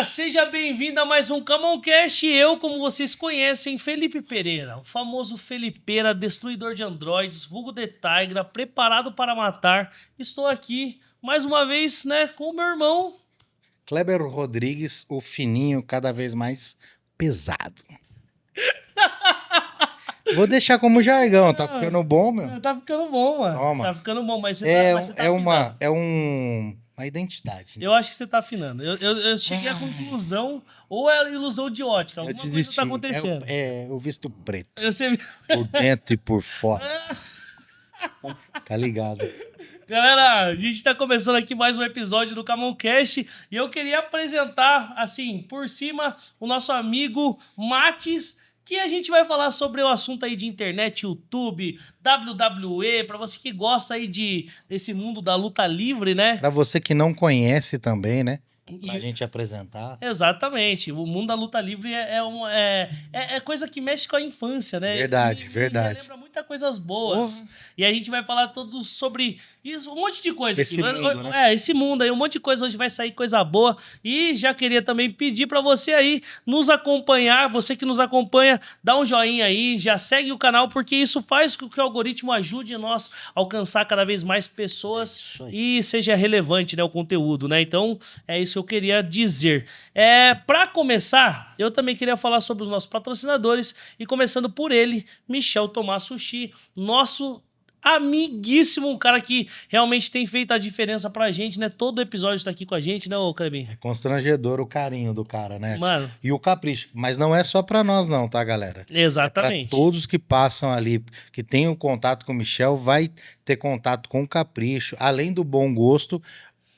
seja bem-vindo a mais um Camoncast. Eu, como vocês conhecem, Felipe Pereira, o famoso Felipeira, destruidor de androides, vulgo de Tigra, preparado para matar. Estou aqui, mais uma vez, né, com o meu irmão... Kleber Rodrigues, o fininho cada vez mais pesado. Vou deixar como jargão, tá ficando bom, meu? Tá ficando bom, mano. Toma. Tá ficando bom, mas você tá afinando. Uma identidade. Eu acho que você tá afinando. Eu cheguei à conclusão, ou é ilusão de ótica, alguma coisa tá acontecendo. Eu visto preto. Você... Por dentro e por fora. Tá ligado? Galera, a gente tá começando aqui mais um episódio do Camoncast e eu queria apresentar, assim, por cima, o nosso amigo Matis, que a gente vai falar sobre o assunto aí de internet, YouTube, WWE, pra você que gosta aí desse mundo da luta livre, né? Pra você que não conhece também, né? Pra E- gente apresentar. Exatamente, o mundo da luta livre é coisa que mexe com a infância, né? Verdade, verdade. Lembra muitas coisas boas. Porra. E a gente vai falar tudo sobre isso, um monte de coisa Esse aqui. mundo, né? Esse mundo aí, um monte de coisa, hoje vai sair coisa boa. E já queria também pedir pra você aí nos acompanhar, você que nos acompanha, dá um joinha aí, já segue o canal, porque isso faz com que o algoritmo ajude nós a alcançar cada vez mais pessoas Isso aí. e seja relevante, né, o conteúdo, né? Então, é isso que eu queria dizer. Para começar, eu também queria falar sobre os nossos patrocinadores e começando por ele, Michel Tomás Sushi, nosso amiguíssimo, um cara que realmente tem feito a diferença pra gente, né? Todo episódio tá aqui com a gente, né, ô Clebinho? É constrangedor o carinho do cara, né? Mano, E o capricho. Mas não é só pra nós não, tá, galera? Para exatamente. todos que passam ali, que tenham contato com o Michel, vai ter contato com o capricho, além do bom gosto,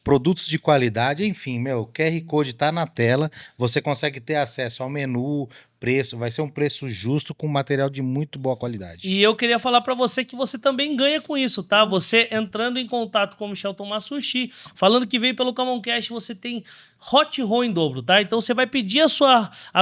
produtos de qualidade, enfim, meu, o QR Code tá na tela, você consegue ter acesso ao menu, preço, vai ser um preço justo com material de muito boa qualidade. E eu queria falar pra você que você também ganha com isso, tá? Você entrando em contato com o Michel Tomás Sushi, falando que veio pelo Camoncast, você tem hot roll em dobro, tá? Então você vai pedir a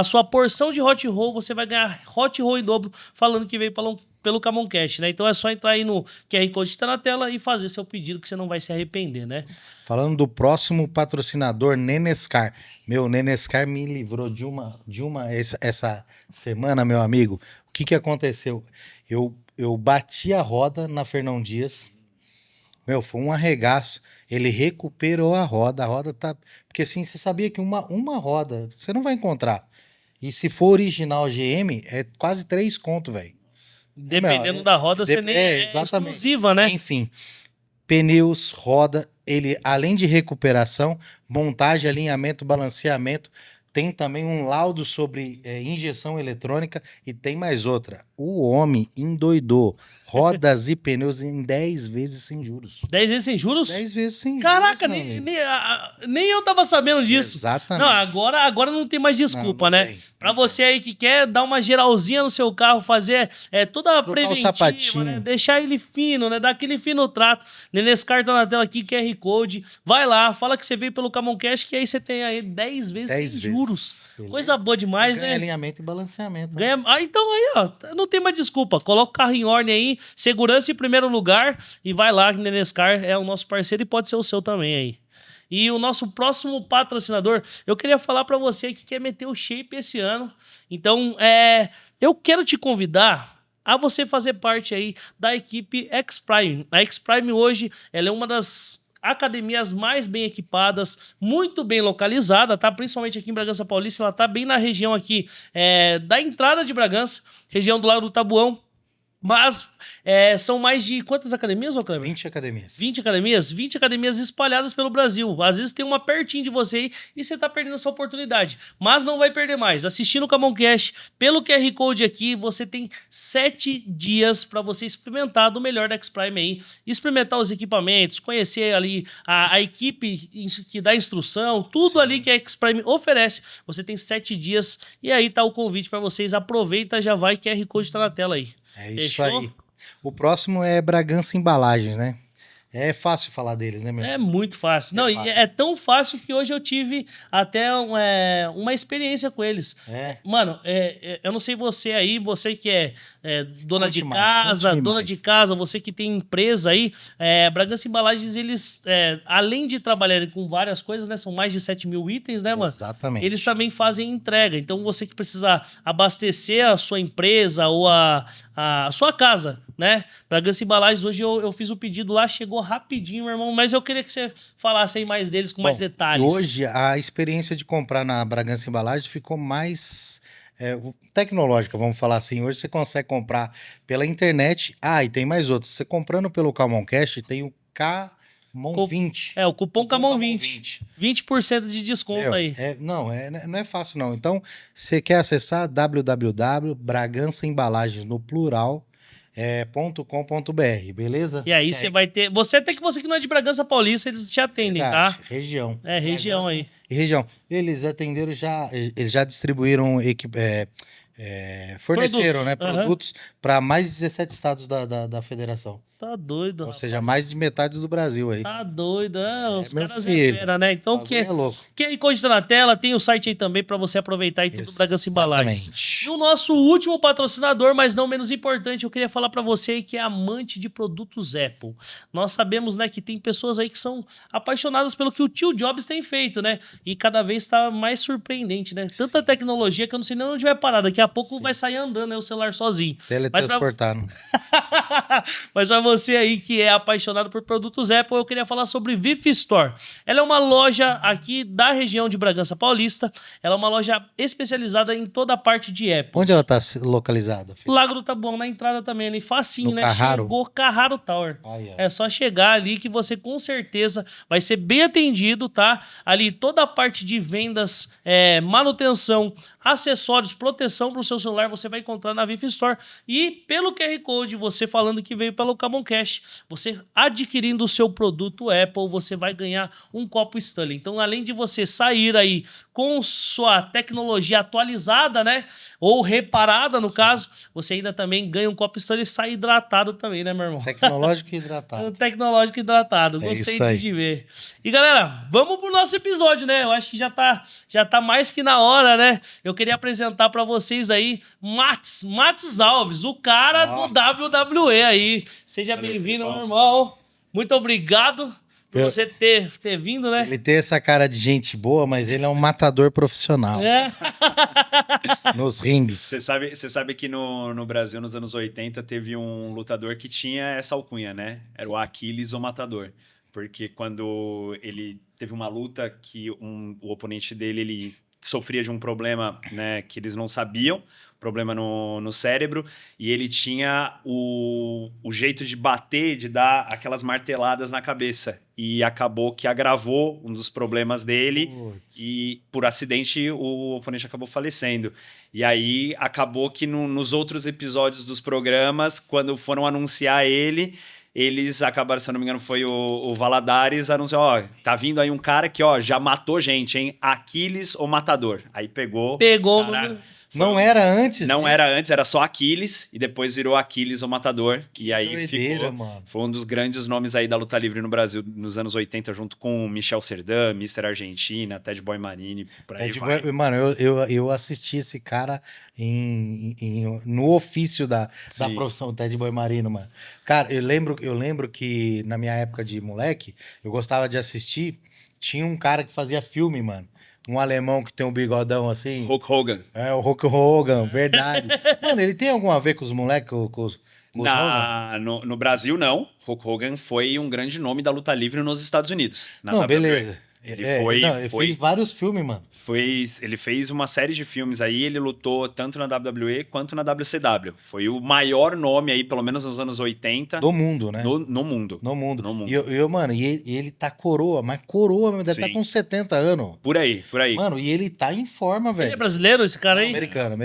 sua porção de hot roll, você vai ganhar hot roll em dobro, falando que veio pelo Camoncast, né? Então é só entrar aí no QR Code que tá na tela e fazer seu pedido, que você não vai se arrepender, né? Falando do próximo patrocinador, Nenescar. Meu, Nenescar me livrou de uma essa semana, meu amigo. O que aconteceu? Eu bati a roda na Fernão Dias. Meu, foi um arregaço. Ele recuperou a roda tá... Porque assim, você sabia que uma roda você não vai encontrar. E se for original GM, é quase 3 conto, velho. Dependendo da roda, você nem é exatamente. exclusiva, né? Enfim, pneus, roda, ele além de recuperação, montagem, alinhamento, balanceamento, tem também um laudo sobre injeção eletrônica e tem mais outra. O homem endoidou rodas e pneus em 10 vezes sem juros. 10 vezes sem juros? 10 vezes sem Caraca, juros, meu amigo. nem eu tava sabendo disso. Exatamente. Não, agora não tem mais desculpa, Não né? tem, Pra não você aí que quer dar uma geralzinha no seu carro, fazer toda a Trocar o preventiva, sapatinho. né? Deixar ele fino, né? Dar aquele fino trato. Nenescar tá na tela aqui, QR Code. Vai lá, fala que você veio pelo Camoncast, que aí você tem aí 10 vezes 10 sem vezes. juros. Beleza. Coisa boa demais, Ganha né? alinhamento e balanceamento. Ganha... então aí, ó, não tem mais desculpa. Coloca o carro em ordem aí, segurança em primeiro lugar e vai lá, que Nenescar é o nosso parceiro e pode ser o seu também aí. E o nosso próximo patrocinador, eu queria falar pra você que quer meter o shape esse ano. Então, eu quero te convidar a você fazer parte aí da equipe X-Prime. A X-Prime hoje, ela é uma das academias mais bem equipadas, muito bem localizada, tá? Principalmente aqui em Bragança Paulista, ela tá bem na região aqui da entrada de Bragança, região do Lago do Tabuão. Mas são mais de quantas academias, ô Cleber? 20 academias. 20 academias? 20 academias espalhadas pelo Brasil. Às vezes tem uma pertinho de você aí e você tá perdendo essa oportunidade. Mas não vai perder mais. Assistindo o Camoncast, pelo QR Code aqui, você tem 7 dias para você experimentar do melhor da X-Prime aí. Experimentar os equipamentos, conhecer ali a equipe que dá instrução, tudo Sim. ali que a X-Prime oferece. Você tem 7 dias e aí tá o convite para vocês. Aproveita, já vai, QR Code tá na tela aí. É isso Fechou? aí. O próximo é Bragança Embalagens, né? É fácil falar deles, né, meu? É muito fácil. É Não, e fácil. é tão fácil que hoje eu tive até uma experiência com eles. É. Mano, eu não sei você aí, você que é dona Conte de mais, casa, conte-me dona mais. de casa, você que tem empresa aí, Bragança Embalagens, eles, além de trabalharem com várias coisas, né, são mais de 7 mil itens, né, mano? Exatamente. Eles também fazem entrega. Então, você que precisa abastecer a sua empresa ou a sua casa, né? Bragança Embalagens, hoje eu fiz o pedido lá, chegou rapidinho, meu irmão. Mas eu queria que você falasse aí mais deles com mais Bom, detalhes. hoje a experiência de comprar na Bragança Embalagens ficou mais tecnológica, vamos falar assim. Hoje você consegue comprar pela internet. Ah, e tem mais outros. Você comprando pelo Camon Cash, tem o Camon 20. O cupom Camon Camon 20. 20% de desconto Meu, aí. não é fácil não. Então, você quer acessar www.bragançaembalagens no plural .com.br, beleza? E aí você vai ter. Você que não é de Bragança Paulista, eles te atendem, Verdade, tá? região. É, região aí. E região. Eles atenderam eles já distribuíram forneceram, né, Aham. produtos para mais de 17 estados da federação. Tá doido, Ou rapaz. seja, mais de metade do Brasil aí. Tá doido. Os meu caras filho. fera, né? Então, O bagulho é louco. QR Code tá na tela, tem o site aí também pra você aproveitar e tudo Bragança Embalagens. Exatamente. E o nosso último patrocinador, mas não menos importante, eu queria falar pra você aí que é amante de produtos Apple. Nós sabemos, né, que tem pessoas aí que são apaixonadas pelo que o tio Jobs tem feito, né? E cada vez tá mais surpreendente, né? Tanta tecnologia que eu não sei nem onde vai parar. Daqui a pouco vai sair andando aí o celular sozinho. Teletransportando. Mas pra você aí que é apaixonado por produtos Apple, eu queria falar sobre VIF Store. Ela é uma loja aqui da região de Bragança Paulista. Ela é uma loja especializada em toda a parte de Apple. Onde ela está localizada, filho? Lago do Taboão, na entrada também, ali, facinho, No né? Carraro? Chegou Carraro Tower. Aí, ó. É só chegar ali que você com certeza vai ser bem atendido, tá? Ali toda a parte de vendas, manutenção, acessórios, proteção para o seu celular, você vai encontrar na VIF Store. E pelo QR Code, você falando que veio pelo Camon Cash, você adquirindo o seu produto Apple, você vai ganhar um copo Stanley. Então, além de você sair aí com sua tecnologia atualizada, né? Ou reparada, no caso, você ainda também ganha um copo Stanley e sai hidratado também, né, meu irmão? Tecnológico e hidratado. Tecnológico hidratado. É Gostei isso aí. de ver. E galera, vamos pro nosso episódio, né? Eu acho que já tá mais que na hora, né? Eu queria apresentar pra vocês aí Mats Alves, o cara do WWE aí. Seja bem-vindo, meu irmão. Muito obrigado por você ter vindo, né? Ele tem essa cara de gente boa, mas ele é um matador profissional É. nos rings. Você sabe que no Brasil, nos anos 80, teve um lutador que tinha essa alcunha, né? Era o Aquiles, o Matador. Porque quando ele teve uma luta que o oponente dele, ele sofria de um problema, né, que eles não sabiam, problema no cérebro, e ele tinha o jeito de bater, de dar aquelas marteladas na cabeça. E acabou que agravou um dos problemas dele, Puts. e por acidente o oponente acabou falecendo. E aí acabou que nos outros episódios dos programas, quando foram anunciar ele, eles acabaram, se eu não me engano, foi o Valadares, anunciou, ó, tá vindo aí um cara que, ó, já matou gente, hein? Aquiles ou Matador. Aí pegou... cara, Não era antes? não disso? era antes, era só Aquiles, e depois virou Aquiles ou Matador. E aí doideira, ficou... mano. Foi um dos grandes nomes aí da luta livre no Brasil nos anos 80, junto com Michel Serdan, Mr. Argentina, Ted Boy Marini, por aí vai. Mano, eu assisti esse cara no ofício da Sim. profissão, Ted Boy Marino, mano. Cara, eu lembro que na minha época de moleque, eu gostava de assistir, tinha um cara que fazia filme, mano. Um alemão que tem um bigodão assim. Hulk Hogan. É, o Hulk Hogan, verdade. Mano, ele tem algum a ver com os moleques, com os Hogan? No Brasil, não. Hulk Hogan foi um grande nome da luta livre nos Estados Unidos. na Não, WWE. beleza. Ele Ele fez vários filmes, mano. Ele fez uma série de filmes aí, ele lutou tanto na WWE quanto na WCW. Foi o maior nome aí, pelo menos nos anos 80, Do mundo, né? no mundo. No mundo. No mundo. Mano, ele tá coroa, mas coroa mesmo, deve Sim. estar com 70 anos. Por aí. Mano, e ele tá em forma, velho. Ele é brasileiro, esse cara aí? Americano.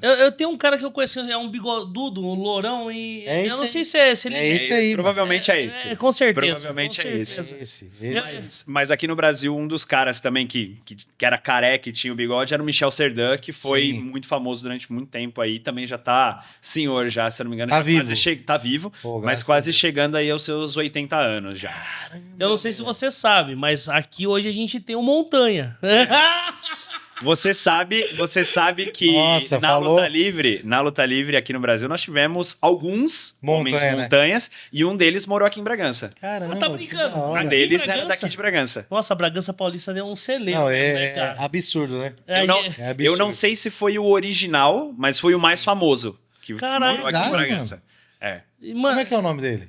Eu tenho um cara que eu conheço, é um bigodudo, um lourão, e É eu esse não aí. sei se ele... É esse aí, Provavelmente é esse. Com certeza. Provavelmente com é esse. certeza. Esse. Mas aqui no Brasil Brasil, um dos caras também que era careca e tinha o bigode era o Michel Serdan, que foi Sim. muito famoso durante muito tempo aí. Também já tá senhor já, se eu não me engano. Tá já vivo. tá vivo, Pô, mas graças a quase Deus. chegando aí aos seus 80 anos já. Eu não sei se você sabe, mas aqui hoje a gente tem um Montanha. Você sabe que Nossa, na falou. luta livre aqui no Brasil nós tivemos alguns homens Montanha, né? montanhas e um deles morou aqui em Bragança. Caramba, Tá que brincando? da hora. Um Aqui em deles Bragança? era daqui de Bragança. Nossa, a Bragança Paulista é um celeiro, Não, né, é cara? absurdo, né? É, Eu não, É absurdo. eu não sei se foi o original, mas foi o mais famoso que Caralho. morou aqui em Verdade, Bragança. É. e, Como mano, é que é o nome dele?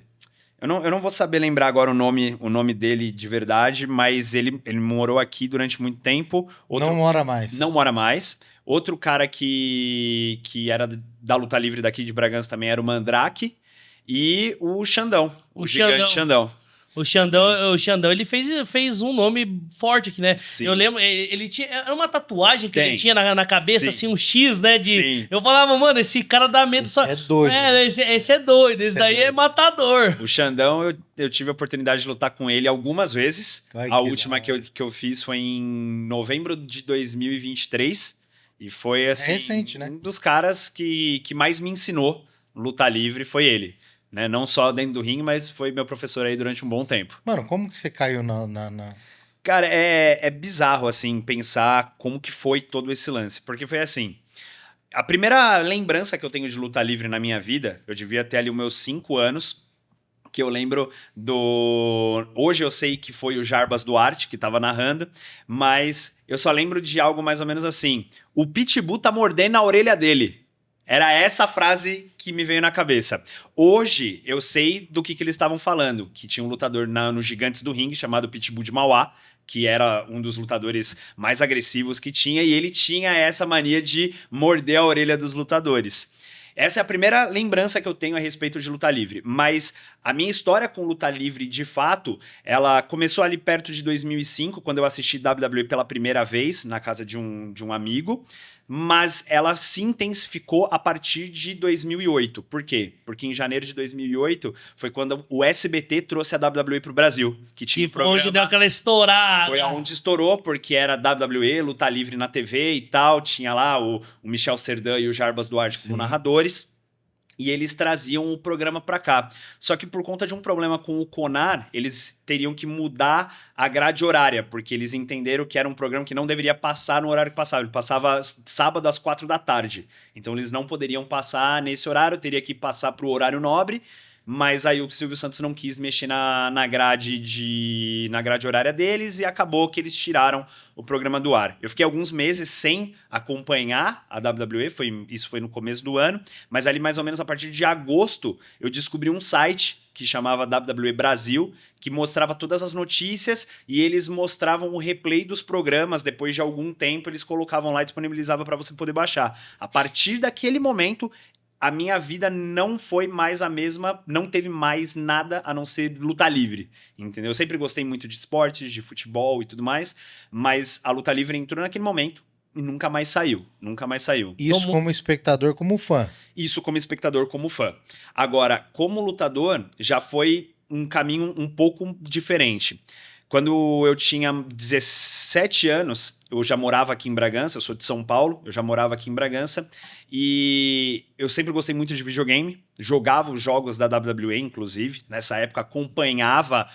Eu não vou saber lembrar agora o nome dele de verdade, mas ele morou aqui durante muito tempo. Não mora mais. Não mora mais. Outro cara que era da luta livre daqui de Bragança também era o Mandrake. E o Xandão. O gigante Xandão. o Xandão, ele fez um nome forte aqui, né? Sim. Eu lembro, ele tinha. Era uma tatuagem que Tem. ele tinha na cabeça, Sim. assim, um X, né? Sim. Eu falava, mano, esse cara dá medo Esse só. é doido. Esse é doido, esse Esse é daí é doido. matador. O Xandão, eu tive a oportunidade de lutar com ele algumas vezes. Ai, A que última da hora. que eu fiz foi em novembro de 2023. E foi, assim, recente, né? um dos caras que mais me ensinou luta livre foi ele. Né? Não só dentro do ringue, mas foi meu professor aí durante um bom tempo. Mano, como que você caiu na... Cara, é bizarro, assim, pensar como que foi todo esse lance. Porque foi assim, a primeira lembrança que eu tenho de luta livre na minha vida, eu devia ter ali os meus 5 anos, que eu lembro do... Hoje eu sei que foi o Jarbas Duarte que tava narrando, mas eu só lembro de algo mais ou menos assim. O Pitbull tá mordendo a orelha dele. Era essa frase que me veio na cabeça. Hoje eu sei do que eles estavam falando, que tinha um lutador no Gigantes do Ringue chamado Pitbull de Mauá, que era um dos lutadores mais agressivos que tinha, e ele tinha essa mania de morder a orelha dos lutadores. Essa é a primeira lembrança que eu tenho a respeito de luta livre, mas a minha história com luta livre, de fato, ela começou ali perto de 2005, quando eu assisti WWE pela primeira vez, na casa de um amigo, mas ela se intensificou a partir de 2008. Por quê? Porque em janeiro de 2008 foi quando o SBT trouxe a WWE pro Brasil, que tinha Que foi onde deu programa... aquela estourada. Foi aonde estourou, porque era WWE, luta livre na TV e tal. Tinha lá o Michel Serdan e o Jarbas Duarte como Sim. narradores. E eles traziam o programa pra cá. Só que por conta de um problema com o Conar, eles teriam que mudar a grade horária, porque eles entenderam que era um programa que não deveria passar no horário que passava. Ele passava sábado às 4 da tarde. Então eles não poderiam passar nesse horário, teria que passar pro horário nobre. Mas aí o Silvio Santos não quis mexer na grade horária deles e acabou que eles tiraram o programa do ar. Eu fiquei alguns meses sem acompanhar a WWE, isso foi no começo do ano, mas ali mais ou menos a partir de agosto eu descobri um site que chamava WWE Brasil, que mostrava todas as notícias e eles mostravam o replay dos programas. Depois de algum tempo eles colocavam lá e disponibilizavam para você poder baixar. A partir daquele momento a minha vida não foi mais a mesma, não teve mais nada a não ser luta livre, entendeu? Eu sempre gostei muito de esportes, de futebol e tudo mais, mas a luta livre entrou naquele momento e nunca mais saiu. Isso como espectador, como fã. Isso como espectador, como fã. Agora, como lutador, já foi um caminho um pouco diferente. Quando eu tinha 17 anos, eu já morava aqui em Bragança, eu sou de São Paulo, eu já morava aqui em Bragança, e eu sempre gostei muito de videogame, jogava os jogos da WWE, inclusive, nessa época acompanhava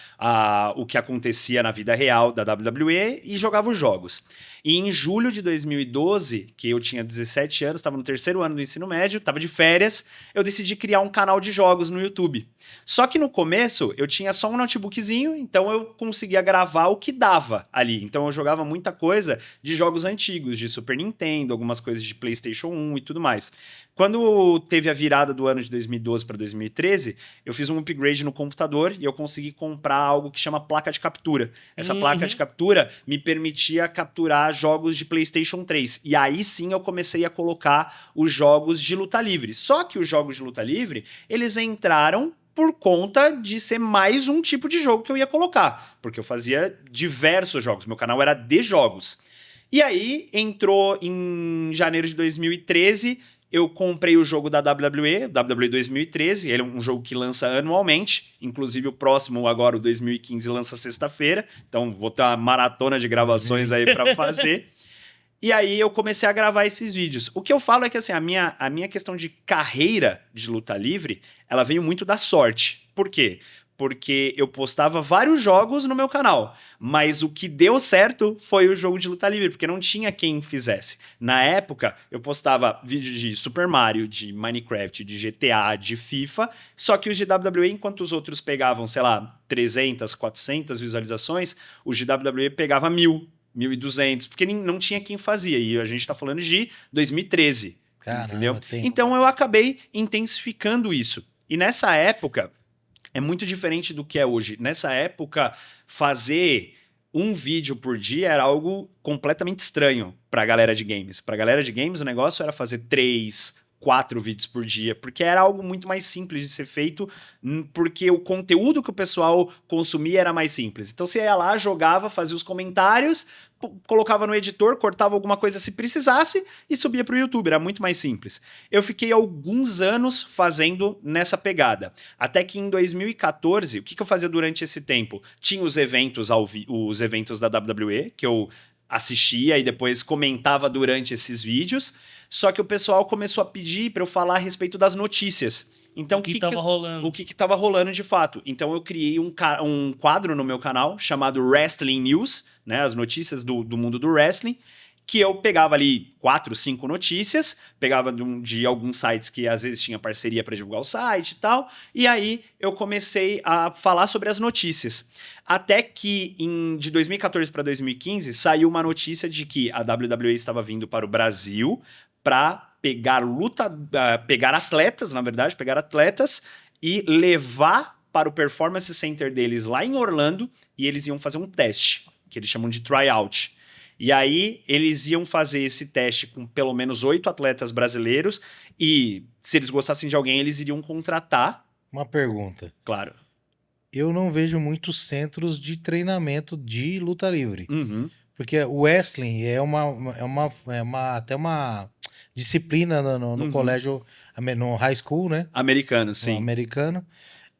o que acontecia na vida real da WWE e jogava os jogos. E em julho de 2012, que eu tinha 17 anos, estava no 3º ano do ensino médio, estava de férias, eu decidi criar um canal de jogos no YouTube. Só que no começo eu tinha só um notebookzinho, então eu conseguia gravar o que dava ali. Então eu jogava muita coisa de jogos antigos, de Super Nintendo, algumas coisas de PlayStation 1 e tudo mais. Quando teve a virada do ano de 2012 para 2013, eu fiz um upgrade no computador e eu consegui comprar algo que chama placa de captura. Essa placa de captura me permitia capturar jogos de PlayStation 3. E aí sim eu comecei a colocar os jogos de luta livre. Só que os jogos de luta livre, eles entraram por conta de ser mais um tipo de jogo que eu ia colocar. Porque eu fazia diversos jogos. Meu canal era de jogos. E aí entrou em janeiro de 2013... eu comprei o jogo da WWE 2013, ele é um jogo que lança anualmente, inclusive o próximo agora, o 2015, lança sexta-feira, então vou ter uma maratona de gravações aí pra fazer. E aí eu comecei a gravar esses vídeos. O que eu falo é que assim, a minha questão de carreira de luta livre, ela veio muito da sorte. Por quê? Porque eu postava vários jogos no meu canal, mas o que deu certo foi o jogo de luta livre, porque não tinha quem fizesse. Na época, eu postava vídeos de Super Mario, de Minecraft, de GTA, de FIFA, só que os de WWE, enquanto os outros pegavam, sei lá, 300, 400 visualizações, os de WWE pegava 1.000, 1.200, porque não tinha quem fazia, e a gente tá falando de 2013, Caramba, entendeu? tempo. Então eu acabei intensificando isso. E nessa época... é muito diferente do que é hoje. Nessa época, fazer um vídeo por dia era algo completamente estranho para a galera de games. Para a galera de games, o negócio era fazer 3, 4 vídeos por dia, porque era algo muito mais simples de ser feito, porque o conteúdo que o pessoal consumia era mais simples. Então você ia lá, jogava, fazia os comentários, colocava no editor, cortava alguma coisa se precisasse e subia para o YouTube, era muito mais simples. Eu fiquei alguns anos fazendo nessa pegada, até que em 2014, o que eu fazia durante esse tempo? Tinha os eventos, os eventos da WWE, que eu assistia e depois comentava durante esses vídeos, só que o pessoal começou a pedir para eu falar a respeito das notícias. Então, O que tava rolando. O que estava rolando de fato. Então, eu criei um quadro no meu canal chamado Wrestling News, né, as notícias do mundo do wrestling, que eu pegava ali 4, 5 notícias, pegava de alguns sites que às vezes tinha parceria para divulgar o site e tal, e aí eu comecei a falar sobre as notícias. Até que de 2014 para 2015 saiu uma notícia de que a WWE estava vindo para o Brasil para pegar atletas, na verdade, pegar atletas e levar para o Performance Center deles lá em Orlando, e eles iam fazer um teste, que eles chamam de tryout. E aí, eles iam fazer esse teste com pelo menos 8 atletas brasileiros e, se eles gostassem de alguém, eles iriam contratar. Uma pergunta. Claro. Eu não vejo muitos centros de treinamento de luta livre. Uhum. Porque o wrestling é até uma disciplina no colégio, no high school, né? Americano, No sim. americano.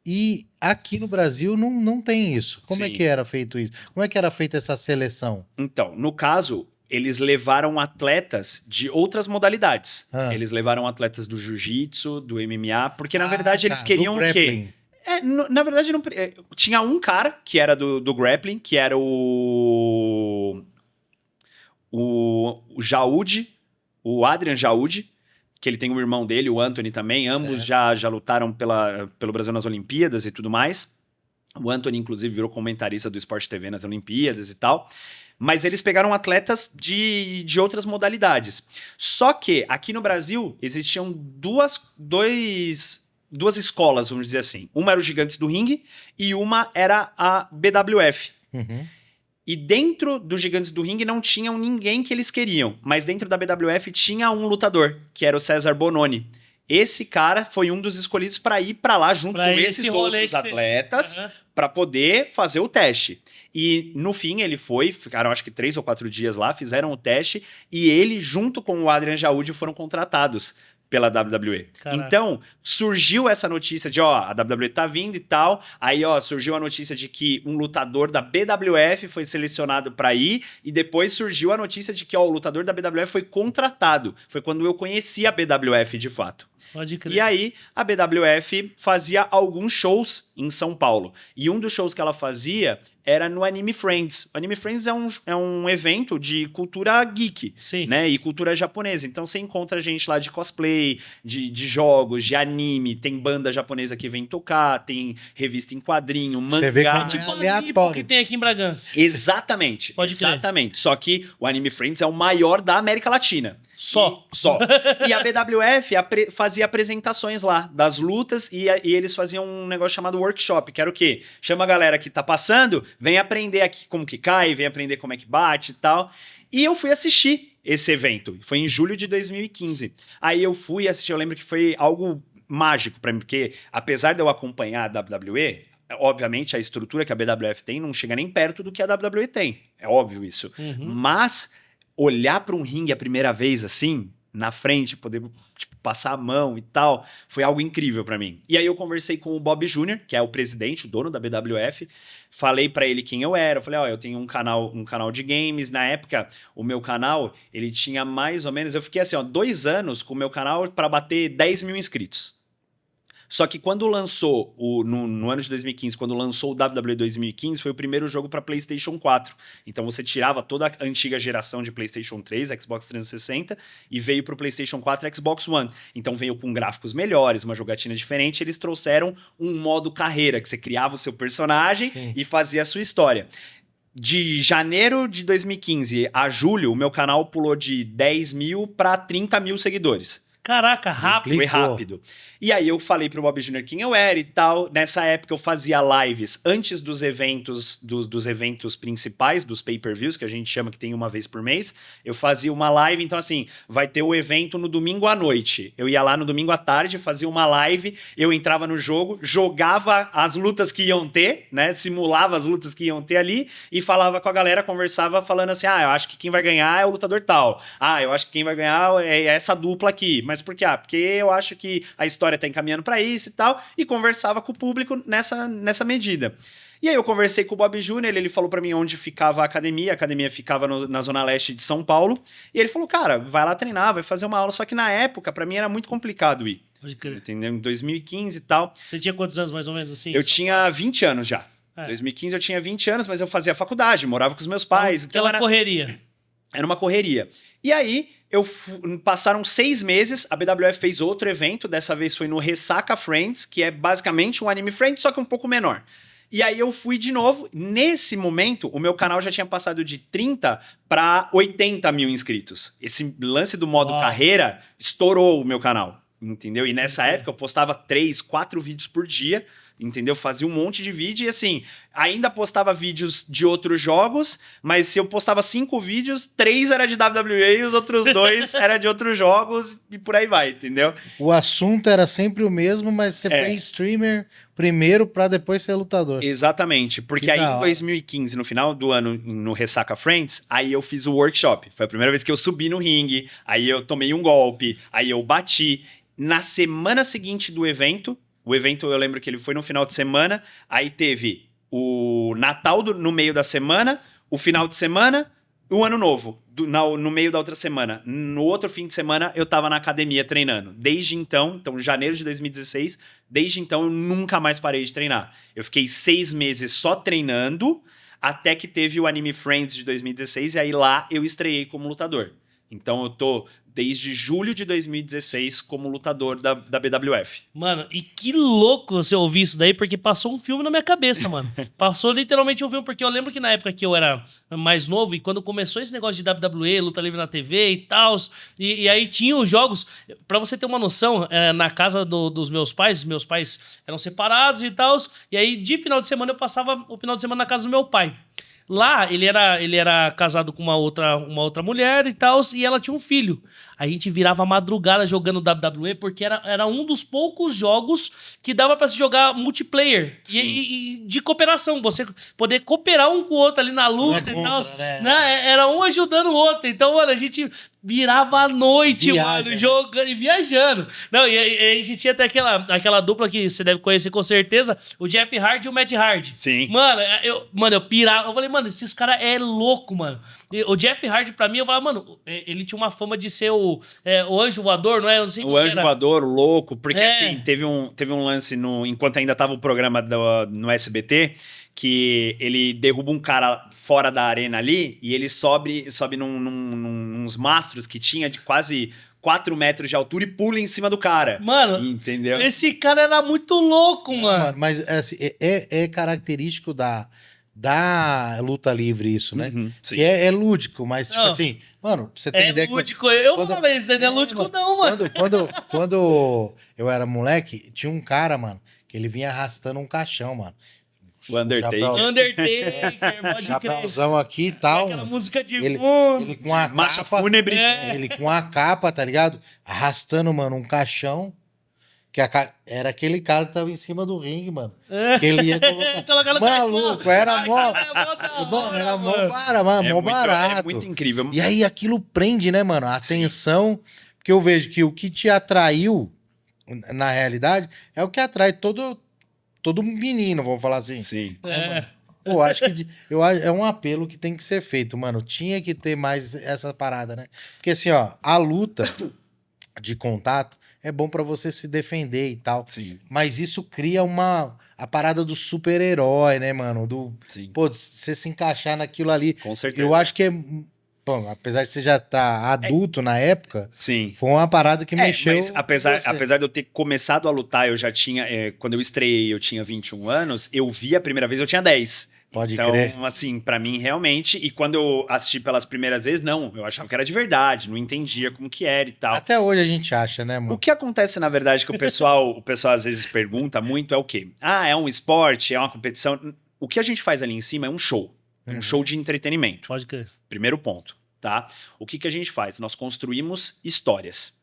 E aqui no Brasil não tem isso. Como é Sim. que era feito isso? Como é que era feita essa seleção? Então, no caso, eles levaram atletas de outras modalidades. Ah. Eles levaram atletas do jiu-jitsu, do MMA, porque na verdade eles queriam do o quê? grappling. Na verdade, não, tinha um cara que era do grappling, que era o Jaúde, o Adrian Jaúde, que ele tem um irmão dele, o Anthony também, ambos já lutaram pelo Brasil nas Olimpíadas e tudo mais. O Anthony, inclusive, virou comentarista do Sport TV nas Olimpíadas e tal. Mas eles pegaram atletas de outras modalidades. Só que, aqui no Brasil, existiam duas escolas, vamos dizer assim. Uma era os Gigantes do Ringue e uma era a BWF. Uhum. E dentro dos Gigantes do Ringue não tinham ninguém que eles queriam, mas dentro da BWF tinha um lutador, que era o César Bononi. Esse cara foi um dos escolhidos para ir para lá junto com esses outros atletas para poder fazer o teste. E no fim ele ficaram acho que 3 ou 4 dias lá, fizeram o teste e ele junto com o Adrian Jaúde foram contratados pela WWE. Caraca. Então, surgiu essa notícia de, a WWE tá vindo e tal, aí, surgiu a notícia de que um lutador da BWF foi selecionado para ir, e depois surgiu a notícia de que, o lutador da BWF foi contratado. Foi quando eu conheci a BWF de fato. Pode crer. E aí, a BWF fazia alguns shows em São Paulo. E um dos shows que ela fazia era no Anime Friends. O Anime Friends é um evento de cultura geek, Sim. né? E cultura japonesa. Então, você encontra gente lá de cosplay, de jogos, de anime. Tem banda japonesa que vem tocar, tem revista em quadrinho, mangá. Você vê como é Tipo aleatório. que tem aqui em Bragança. Exatamente. Pode crer. Exatamente. Só que o Anime Friends é o maior da América Latina. Só. E a BWF fazia apresentações lá das lutas e eles faziam um negócio chamado workshop, que era o quê? Chama a galera que tá passando, vem aprender aqui como que cai, vem aprender como é que bate e tal. E eu fui assistir esse evento. Foi em julho de 2015. Aí eu fui assistir, eu lembro que foi algo mágico pra mim, porque apesar de eu acompanhar a WWE, obviamente a estrutura que a BWF tem não chega nem perto do que a WWE tem. É óbvio isso. Uhum. Mas olhar para um ringue a primeira vez assim, na frente, poder tipo, passar a mão e tal, foi algo incrível pra mim. E aí eu conversei com o Bob Jr., que é o presidente, o dono da BWF, falei pra ele quem eu era, eu falei, ó, eu tenho um canal de games, na época o meu canal, ele tinha mais ou menos, eu fiquei assim, ó, 2 anos com o meu canal pra bater 10 mil inscritos. Só que quando lançou, no ano de 2015, quando lançou o WWE 2015, foi o primeiro jogo para PlayStation 4. Então você tirava toda a antiga geração de PlayStation 3, Xbox 360, e veio para o PlayStation 4 e Xbox One. Então veio com gráficos melhores, uma jogatina diferente, eles trouxeram um modo carreira, que você criava o seu personagem Sim. e fazia a sua história. De janeiro de 2015 a julho, o meu canal pulou de 10 mil para 30 mil seguidores. Caraca, rápido. Foi rápido. E aí eu falei pro Bob Jr. quem eu era e tal. Nessa época eu fazia lives antes dos eventos, dos eventos principais, dos pay-per-views, que a gente chama que tem uma vez por mês. Eu fazia uma live, então assim, vai ter o evento no domingo à noite. Eu ia lá no domingo à tarde, fazia uma live, eu entrava no jogo, jogava as lutas que iam ter, né? Simulava as lutas que iam ter ali e falava com a galera, conversava falando assim, eu acho que quem vai ganhar é o lutador tal. Eu acho que quem vai ganhar é essa dupla aqui. Mas por quê? Porque eu acho que a história tá encaminhando pra isso e tal, e conversava com o público nessa medida. E aí eu conversei com o Bob Jr., ele falou pra mim onde ficava a academia ficava na zona leste de São Paulo, e ele falou, cara, vai lá treinar, vai fazer uma aula, só que na época, pra mim era muito complicado ir. Pode crer. Entendeu? Em 2015 e tal. Você tinha quantos anos mais ou menos assim? Eu tinha 20 anos já. Em 2015 eu tinha 20 anos, mas eu fazia faculdade, morava com os meus pais. Aquela correria. Era uma correria. E aí, passaram 6 meses, a BWF fez outro evento, dessa vez foi no Ressaca Friends, que é basicamente um Anime Friends, só que um pouco menor. E aí eu fui de novo. Nesse momento, o meu canal já tinha passado de 30 para 80 mil inscritos. Esse lance do modo carreira estourou o meu canal, entendeu? E nessa época eu postava 3, 4 vídeos por dia, entendeu? Fazia um monte de vídeo e assim, ainda postava vídeos de outros jogos, mas se eu postava 5 vídeos, 3 era de WWE e os outros 2 era de outros jogos e por aí vai, entendeu? O assunto era sempre o mesmo, mas você foi streamer primeiro pra depois ser lutador. Exatamente, porque aí em 2015, no final do ano, no Ressaca Friends, aí eu fiz o workshop. Foi a primeira vez que eu subi no ringue, aí eu tomei um golpe, aí eu bati. Na semana seguinte do evento, o evento, eu lembro que ele foi no final de semana, aí teve o Natal no meio da semana, o final de semana e o Ano Novo, no meio da outra semana. No outro fim de semana, eu tava na academia treinando. Desde então, janeiro de 2016, desde então eu nunca mais parei de treinar. Eu fiquei 6 meses só treinando, até que teve o Anime Friends de 2016, e aí lá eu estreiei como lutador. Então eu tô desde julho de 2016 como lutador da BWF. Mano, e que louco você ouvir isso daí, porque passou um filme na minha cabeça, mano. Passou literalmente um filme, porque eu lembro que na época que eu era mais novo, e quando começou esse negócio de WWE, luta livre na TV e tal, e aí tinha os jogos, pra você ter uma noção, na casa dos meus pais eram separados e tal, e aí de final de semana eu passava o final de semana na casa do meu pai. Lá, ele era casado com uma outra mulher e tal, e ela tinha um filho. A gente virava madrugada jogando WWE, porque era um dos poucos jogos que dava pra se jogar multiplayer. E de cooperação, você poder cooperar um com o outro ali na luta e tal. Né? Era um ajudando o outro. Então, mano, a gente virava a noite, mano, jogando e viajando. Não, e a gente tinha até aquela dupla que você deve conhecer com certeza, o Jeff Hardy e o Matt Hardy. Sim. Mano, eu pirava. Eu falei, mano, esses caras é louco, mano. E o Jeff Hardy, pra mim, eu falava, mano, ele tinha uma fama de ser o anjo voador, não é? Eu não sei o anjo voador, louco, porque assim, teve um lance enquanto ainda tava o programa no SBT, que ele derruba um cara fora da arena ali e ele sobe nos mastros que tinha de quase 4 metros de altura e pula em cima do cara. Mano, entendeu? Esse cara era muito louco, mano. Mas assim, é característico da luta livre isso, né? Sim. Que é lúdico, mas tipo assim, mano, você tem ideia lúdico. Eu falava isso, não é lúdico não, mano. Quando eu era moleque, tinha um cara, mano, que ele vinha arrastando um caixão, mano. O Undertaker, pode crer. Chapéuzão aqui e tal. Aquela música de ele com a marcha capa, fúnebre. Ele com a capa, tá ligado? Arrastando, mano, um caixão. Que era aquele cara que tava em cima do ringue, mano. Que ele ia colocar. Maluco, era mó. Era mó barato. É muito incrível. E aí aquilo prende, né, mano? A atenção. Porque eu vejo que o que te atraiu, na realidade, é o que atrai todo menino, vamos falar assim. Sim. Pô, acho que é um apelo que tem que ser feito, mano. Tinha que ter mais essa parada, né? Porque assim, ó, a luta de contato é bom pra você se defender e tal. Sim. Mas isso cria a parada do super-herói, né, mano? Sim. Pô, você se encaixar naquilo ali. Com certeza. Eu acho que é. Bom, apesar de você já estar adulto na época, Sim. foi uma parada que mexeu. Mas apesar de eu ter começado a lutar, eu já tinha. Quando eu estreiei, eu tinha 21 anos, eu vi a primeira vez, eu tinha 10. Pode crer. Então, assim, pra mim, realmente. E quando eu assisti pelas primeiras vezes, não, eu achava que era de verdade, não entendia como que era e tal. Até hoje a gente acha, né, mano? O que acontece, na verdade, que o pessoal às vezes pergunta muito é o quê? Ah, é um esporte, é uma competição. O que a gente faz ali em cima é um show. É um show de entretenimento. Pode crer. Primeiro ponto, tá? O que a gente faz? Nós construímos histórias.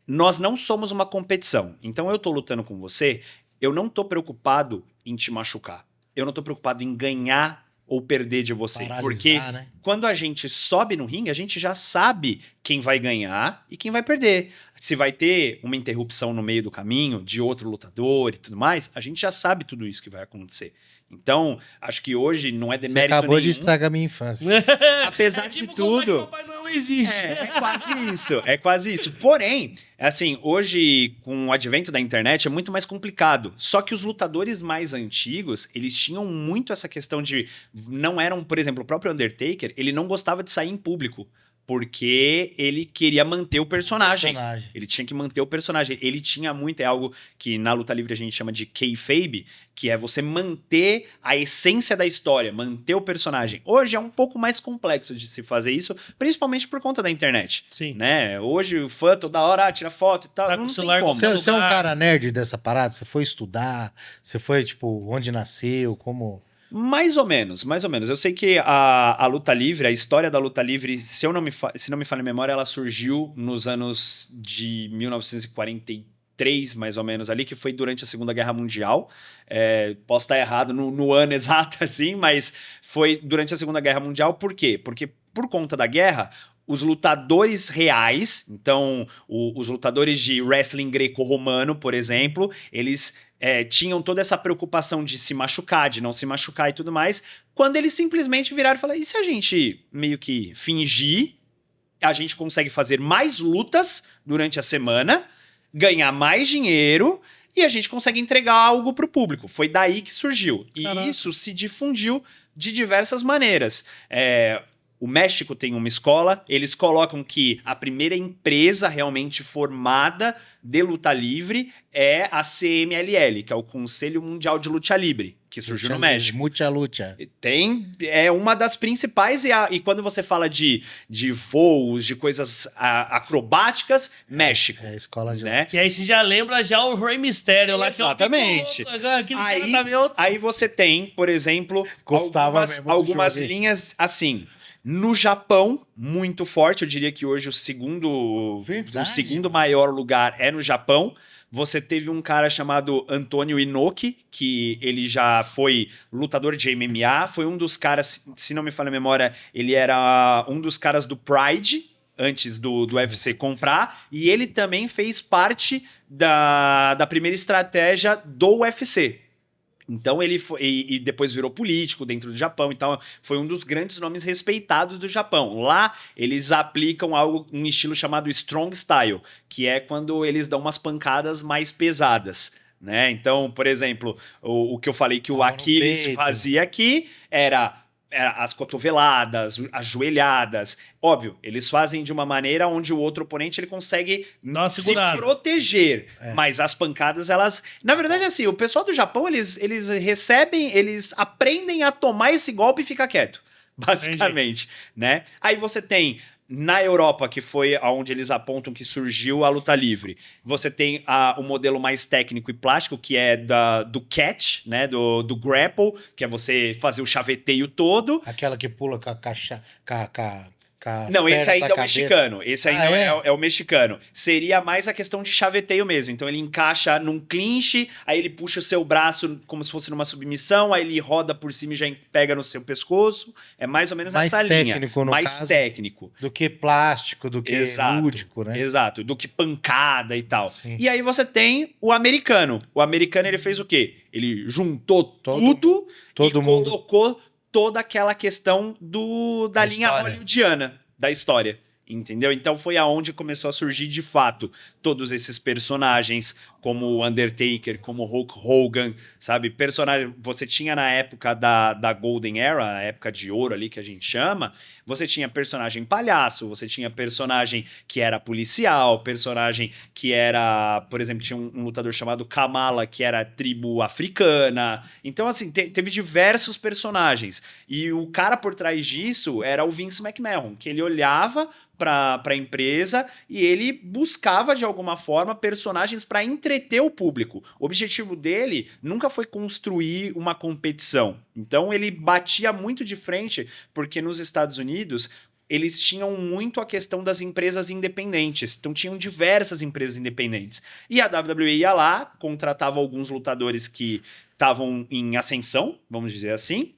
Nós não somos uma competição. Então eu tô lutando com você, eu não tô preocupado em te machucar. Eu não tô preocupado em ganhar ou perder de você. Paralisar, Porque né? quando a gente sobe no ringue, a gente já sabe quem vai ganhar e quem vai perder. Se vai ter uma interrupção no meio do caminho de outro lutador e tudo mais, a gente já sabe tudo isso que vai acontecer. Então, acho que hoje não é Você demérito acabou de nenhum. estragar minha infância. Apesar de tudo. Papai Noel existe. É quase isso, é quase isso. Porém, assim, hoje, com o advento da internet, é muito mais complicado. Só que os lutadores mais antigos, eles tinham muito essa questão de... Não eram, por exemplo, o próprio Undertaker, ele não gostava de sair em público. Porque ele queria manter o personagem. Ele tinha que manter o personagem. Ele tinha muito, é algo que na luta livre a gente chama de kayfabe, que é você manter a essência da história, manter o personagem. Hoje é um pouco mais complexo de se fazer isso, principalmente por conta da internet. Sim. Né? Hoje o fã toda hora tira foto e tal, Tá com não o tem celular como. Você é um cara nerd dessa parada? Você foi estudar? Você foi, tipo, onde nasceu? Como... Mais ou menos, mais ou menos. Eu sei que a luta livre, a história da luta livre, se não me falha a memória, ela surgiu nos anos de 1943, mais ou menos, ali, que foi durante a Segunda Guerra Mundial. Posso estar errado no ano exato, assim, mas foi durante a Segunda Guerra Mundial. Por quê? Porque por conta da guerra, os lutadores reais, então os lutadores de wrestling greco-romano, por exemplo, eles tinham toda essa preocupação de se machucar, de não se machucar e tudo mais, quando eles simplesmente viraram e falaram, e se a gente meio que fingir, a gente consegue fazer mais lutas durante a semana, ganhar mais dinheiro e a gente consegue entregar algo para o público. Foi daí que surgiu. E Caraca. isso se difundiu de diversas maneiras. O México tem uma escola, eles colocam que a primeira empresa realmente formada de luta livre é a CMLL, que é o Conselho Mundial de Luta Livre, que surgiu no México. Muita luta. É uma das principais, e quando você fala de voos, de coisas acrobáticas, México. É a escola de... Né? Que aí você já lembra já o Rey Mysterio lá. Exatamente. Que Aí você tem, por exemplo, Gostava mesmo do algumas jogo. linhas assim. No Japão, muito forte, eu diria que hoje o segundo maior lugar é no Japão. Você teve um cara chamado Antônio Inoki, que ele já foi lutador de MMA, foi um dos caras, se não me falha a memória, ele era um dos caras do Pride, antes do UFC comprar, e ele também fez parte da primeira estratégia do UFC. Então ele foi, e depois virou político dentro do Japão, então foi um dos grandes nomes respeitados do Japão. Lá eles aplicam um estilo chamado Strong Style, que é quando eles dão umas pancadas mais pesadas. Né? Então, por exemplo, o que eu falei que o Aquiles fazia aqui era as cotoveladas, as joelhadas. Óbvio, eles fazem de uma maneira onde o outro oponente ele consegue se proteger. Mas as pancadas, elas... Na verdade, assim, o pessoal do Japão, eles recebem, eles aprendem a tomar esse golpe e ficar quieto. Basicamente, né? Aí você tem... Na Europa, que foi onde eles apontam que surgiu a luta livre, você tem o modelo mais técnico e plástico, que é do catch, né? Do grapple, que é você fazer o chaveteio todo. Aquela que pula com as Não, esse pernas ainda da é o cabeça. mexicano. Esse ainda Ah, é o mexicano. Seria mais a questão de chaveteio mesmo. Então ele encaixa num clinch, aí ele puxa o seu braço como se fosse numa submissão, aí ele roda por cima e já pega no seu pescoço. É mais ou menos Mais essa linha. técnico, no Mais caso. técnico. Do que plástico, do que Exato, lúdico, né? exato. Do que pancada e tal. Sim. E aí você tem o americano. O americano ele fez o quê? Ele juntou tudo Todo e mundo. colocou toda aquela questão da Da linha história. hollywoodiana da história. Entendeu? Então foi aonde começou a surgir de fato todos esses personagens, como o Undertaker, como o Hulk Hogan, sabe? Personagem. Você tinha na época da Golden Era, a época de ouro ali que a gente chama, você tinha personagem palhaço, você tinha personagem que era policial, personagem que era, por exemplo, tinha um lutador chamado Kamala, que era tribo africana. Então, assim, teve diversos personagens. E o cara por trás disso era o Vince McMahon, que ele olhava para a empresa e ele buscava de alguma forma personagens para entreter o público. O objetivo dele nunca foi construir uma competição. Então ele batia muito de frente porque nos Estados Unidos eles tinham muito a questão das empresas independentes. Então tinham diversas empresas independentes. E a WWE ia lá, contratava alguns lutadores que estavam em ascensão, vamos dizer assim,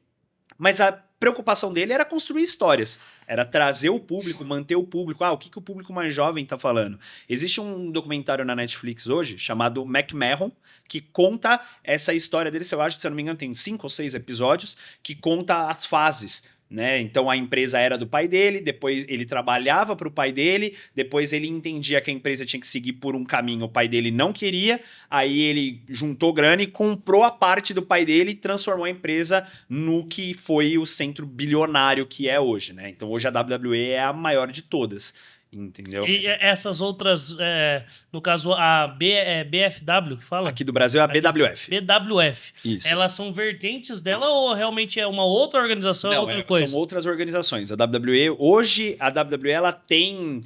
mas a preocupação dele era construir histórias. Era trazer o público, manter o público. O que o público mais jovem tá falando? Existe um documentário na Netflix hoje, chamado McMahon, que conta essa história dele. Eu acho que, se eu não me engano, tem 5 ou 6 episódios, que conta as fases. Né? Então a empresa era do pai dele, depois ele trabalhava para o pai dele, depois ele entendia que a empresa tinha que seguir por um caminho, o pai dele não queria, aí ele juntou grana e comprou a parte do pai dele e transformou a empresa no que foi o centro bilionário que é hoje, né? Então hoje a WWE é a maior de todas. Entendeu? E essas outras, no caso a BFW, que fala? Aqui do Brasil é a BWF. BWF. Isso. Elas são vertentes dela ou realmente é uma outra organização, Não, outra coisa? são outras organizações. A WWE, hoje, a WWE ela tem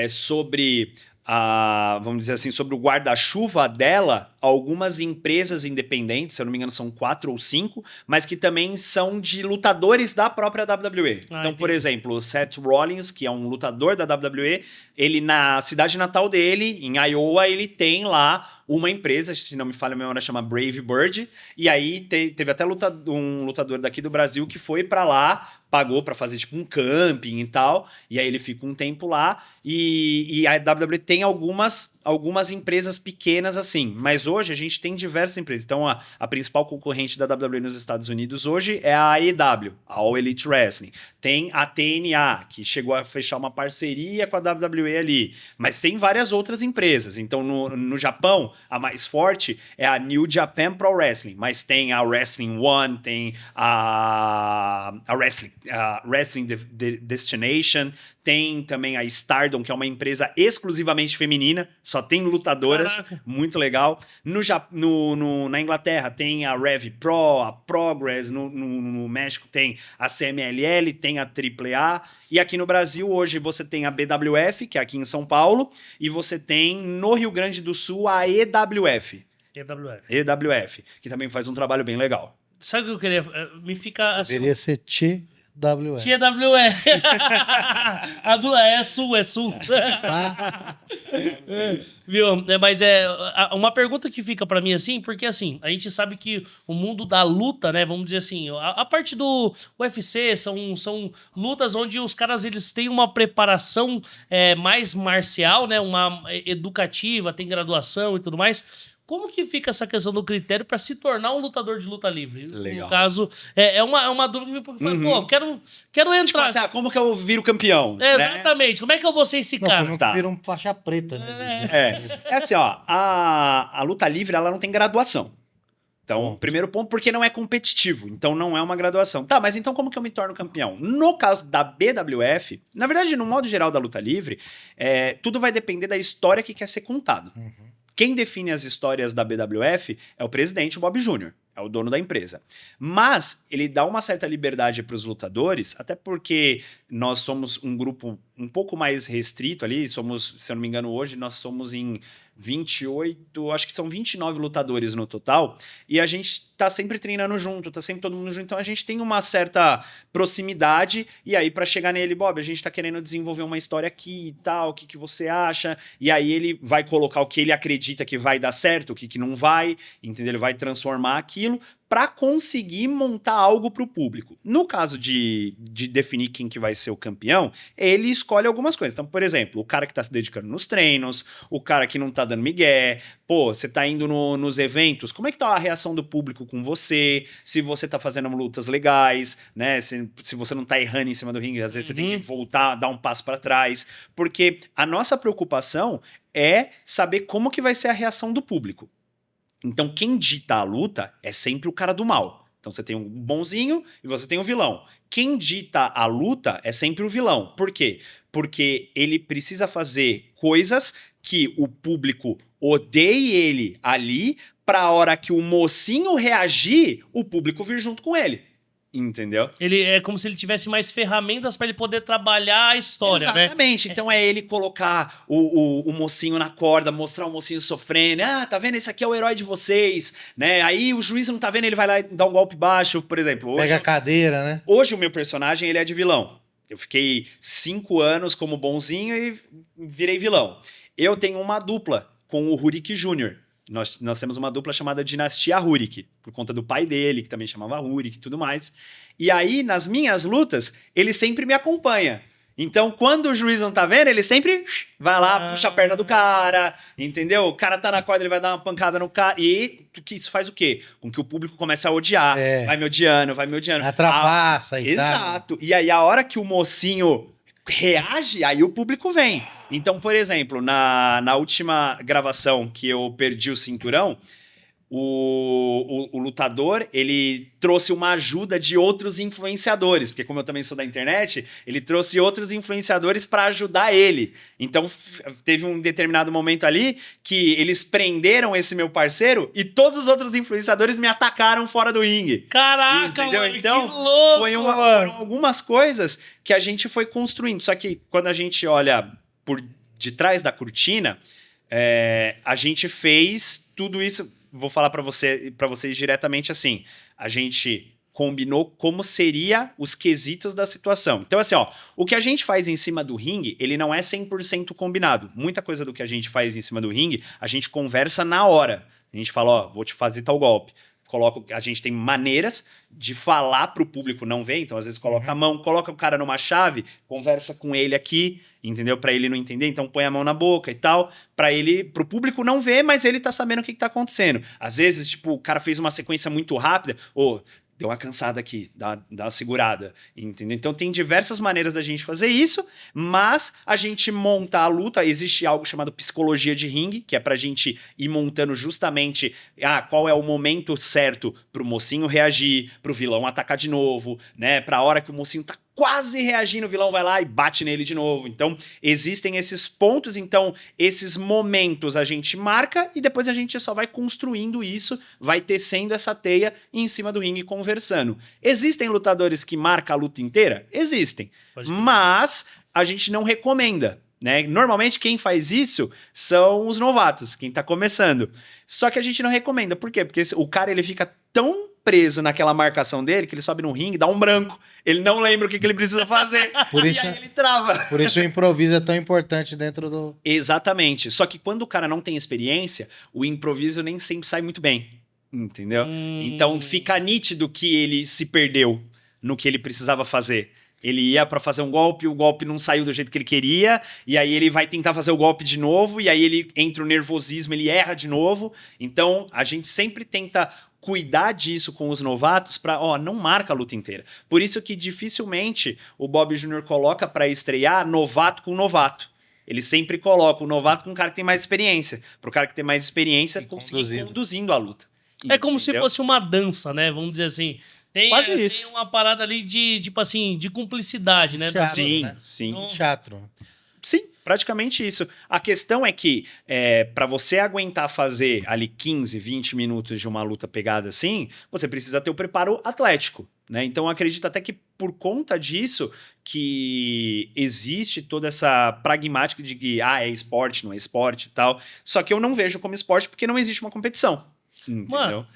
sobre vamos dizer assim, sobre o guarda-chuva dela, algumas empresas independentes, se eu não me engano são 4 ou 5, mas que também são de lutadores da própria WWE. Então, por exemplo, o Seth Rollins, que é um lutador da WWE, ele na cidade natal dele, em Iowa, ele tem lá uma empresa, se não me falha a memória, chama Brave Bird, e aí teve até um lutador daqui do Brasil que foi pra lá, pagou pra fazer tipo um camping e tal, e aí ele fica um tempo lá, e a WWE tem algumas empresas pequenas assim, mas hoje a gente tem diversas empresas. Então a principal concorrente da WWE nos Estados Unidos hoje é a AEW, a All Elite Wrestling. Tem a TNA, que chegou a fechar uma parceria com a WWE ali, mas tem várias outras empresas. Então no Japão, a mais forte é a New Japan Pro Wrestling, mas tem a Wrestling One, tem a Wrestling Destination, tem também a Stardom, que é uma empresa exclusivamente feminina, só tem lutadoras. Caraca. Muito legal. Na Inglaterra tem a Rev Pro, a Progress, no México tem a CMLL, tem a AAA, e aqui no Brasil hoje você tem a BWF, que é aqui em São Paulo, e você tem no Rio Grande do Sul a EWF. EWF, que também faz um trabalho bem legal. Sabe o que eu queria? Me fica assim. Deveria ser TWF. TWF. É sul. Viu? Mas uma pergunta que fica pra mim assim, porque assim, a gente sabe que o mundo da luta, né, vamos dizer assim, a parte do UFC são lutas onde os caras eles têm uma preparação mais marcial, né, uma educativa, tem graduação e tudo mais. Como que fica essa questão do critério para se tornar um lutador de luta livre? Legal. No caso, é uma dúvida que me fala, quero entrar. Tipo assim, como que eu viro campeão? Exatamente. Né? Como é que eu vou ser esse cara? Como que vira um faixa preta, né? É assim, ó, a luta livre, ela não tem graduação. Então, primeiro ponto, porque não é competitivo. Então, não é uma graduação. Tá, mas então como que eu me torno campeão? No caso da BWF, na verdade, no modo geral da luta livre, tudo vai depender da história que quer ser contado. Quem define as histórias da BWF é o presidente, o Bob Jr., é o dono da empresa. Mas ele dá uma certa liberdade para os lutadores, até porque nós somos um grupo um pouco mais restrito ali, somos, se eu não me engano, hoje nós somos em 28, acho que são 29 lutadores no total, e a gente tá sempre treinando junto, tá sempre todo mundo junto, então a gente tem uma certa proximidade, e aí pra chegar nele, Bob, a gente tá querendo desenvolver uma história aqui e tal, o que você acha? E aí ele vai colocar o que ele acredita que vai dar certo, o que não vai, entendeu? Ele vai transformar aquilo para conseguir montar algo para o público. No caso de definir quem que vai ser o campeão, ele escolhe algumas coisas. Então, por exemplo, o cara que está se dedicando nos treinos, o cara que não está dando migué, pô, você tá indo nos eventos, como é que tá a reação do público com você, se você tá fazendo lutas legais, né, se você não tá errando em cima do ringue, às vezes você tem que voltar, dar um passo para trás, porque a nossa preocupação é saber como que vai ser a reação do público. Então, quem dita a luta é sempre o cara do mal. Então, você tem um bonzinho e você tem um vilão. Quem dita a luta é sempre o vilão. Por quê? Porque ele precisa fazer coisas que o público odeie ele ali, para a hora que o mocinho reagir, o público vir junto com ele. Entendeu? Ele é como se ele tivesse mais ferramentas para ele poder trabalhar a história, Exatamente. Né? Então é ele colocar o mocinho na corda, mostrar o mocinho sofrendo. Ah, tá vendo? Esse aqui é o herói de vocês, né? Aí o juiz não tá vendo, ele vai lá e dá um golpe baixo, por exemplo. Hoje, pega a cadeira, né? Hoje o meu personagem, ele é de vilão. Eu fiquei 5 anos como bonzinho e virei vilão. Eu tenho uma dupla com o Rurik Jr., Nós temos uma dupla chamada Dinastia Rurik, por conta do pai dele, que também chamava Rurik e tudo mais. E aí, nas minhas lutas, ele sempre me acompanha. Então, quando o juiz não tá vendo, ele sempre vai lá, puxa a perna do cara, entendeu? O cara tá na corda, ele vai dar uma pancada no cara. E isso faz o quê? Com que o público comece a odiar. Vai me odiando, vai me odiando. Atrapassa e tal. Exato. E aí, a hora que o mocinho reage, aí o público vem. Então, por exemplo, na última gravação que eu perdi o cinturão, o lutador, ele trouxe uma ajuda de outros influenciadores, porque como eu também sou da internet, ele trouxe outros influenciadores para ajudar ele. Então, teve um determinado momento ali que eles prenderam esse meu parceiro e todos os outros influenciadores me atacaram fora do ringue. Caraca, entendeu? mano, Então, que louco, foram algumas coisas que a gente foi construindo. Só que quando a gente olha por detrás da cortina, a gente fez tudo isso. Vou falar para vocês diretamente assim. A gente combinou como seria os quesitos da situação. Então, assim, ó, o que a gente faz em cima do ringue, ele não é 100% combinado. Muita coisa do que a gente faz em cima do ringue, a gente conversa na hora. A gente fala, ó, vou te fazer tal golpe. A gente tem maneiras de falar pro público não ver, então às vezes coloca a mão, coloca o cara numa chave, conversa com ele aqui, entendeu? Pra ele não entender, então põe a mão na boca e tal, pro público não ver, mas ele tá sabendo o que tá acontecendo. Às vezes, tipo, o cara fez uma sequência muito rápida, deu uma cansada aqui, dá uma segurada, entendeu? Então tem diversas maneiras da gente fazer isso, mas a gente monta a luta, existe algo chamado psicologia de ringue, que é pra gente ir montando justamente qual é o momento certo pro mocinho reagir, pro vilão atacar de novo, né? Pra hora que o mocinho tá quase reagindo, o vilão vai lá e bate nele de novo. Então, existem esses pontos, então, esses momentos a gente marca e depois a gente só vai construindo isso, vai tecendo essa teia em cima do ringue conversando. Existem lutadores que marcam a luta inteira? Existem. Mas a gente não recomenda, né? Normalmente quem faz isso são os novatos, quem tá começando. Só que a gente não recomenda. Por quê? Porque o cara ele fica tão preso naquela marcação dele que ele sobe no ringue, dá um branco. Ele não lembra o que ele precisa fazer. E aí ele trava. Por isso o improviso é tão importante dentro do... Exatamente. Só que quando o cara não tem experiência, o improviso nem sempre sai muito bem. Entendeu? Então fica nítido que ele se perdeu no que ele precisava fazer. Ele ia pra fazer um golpe, o golpe não saiu do jeito que ele queria, e aí ele vai tentar fazer o golpe de novo, e aí ele entra o nervosismo, ele erra de novo. Então, a gente sempre tenta cuidar disso com os novatos pra, não marca a luta inteira. Por isso que dificilmente o Bob Jr. coloca pra estrear novato com novato. Ele sempre coloca o novato com um cara que tem mais experiência, pro cara que tem mais experiência conseguir conduzindo a luta. É como se fosse uma dança, né? Vamos dizer assim. Quase isso. Tem uma parada ali de, tipo assim, de cumplicidade, né? Teatro, sim, né? sim. Então, Teatro. Sim, praticamente isso. A questão é que, para você aguentar fazer ali 15, 20 minutos de uma luta pegada assim, você precisa ter o preparo atlético. né? Então eu acredito até que por conta disso que existe toda essa pragmática de que é esporte, não é esporte e tal. Só que eu não vejo como esporte porque não existe uma competição. Entendeu? Mano,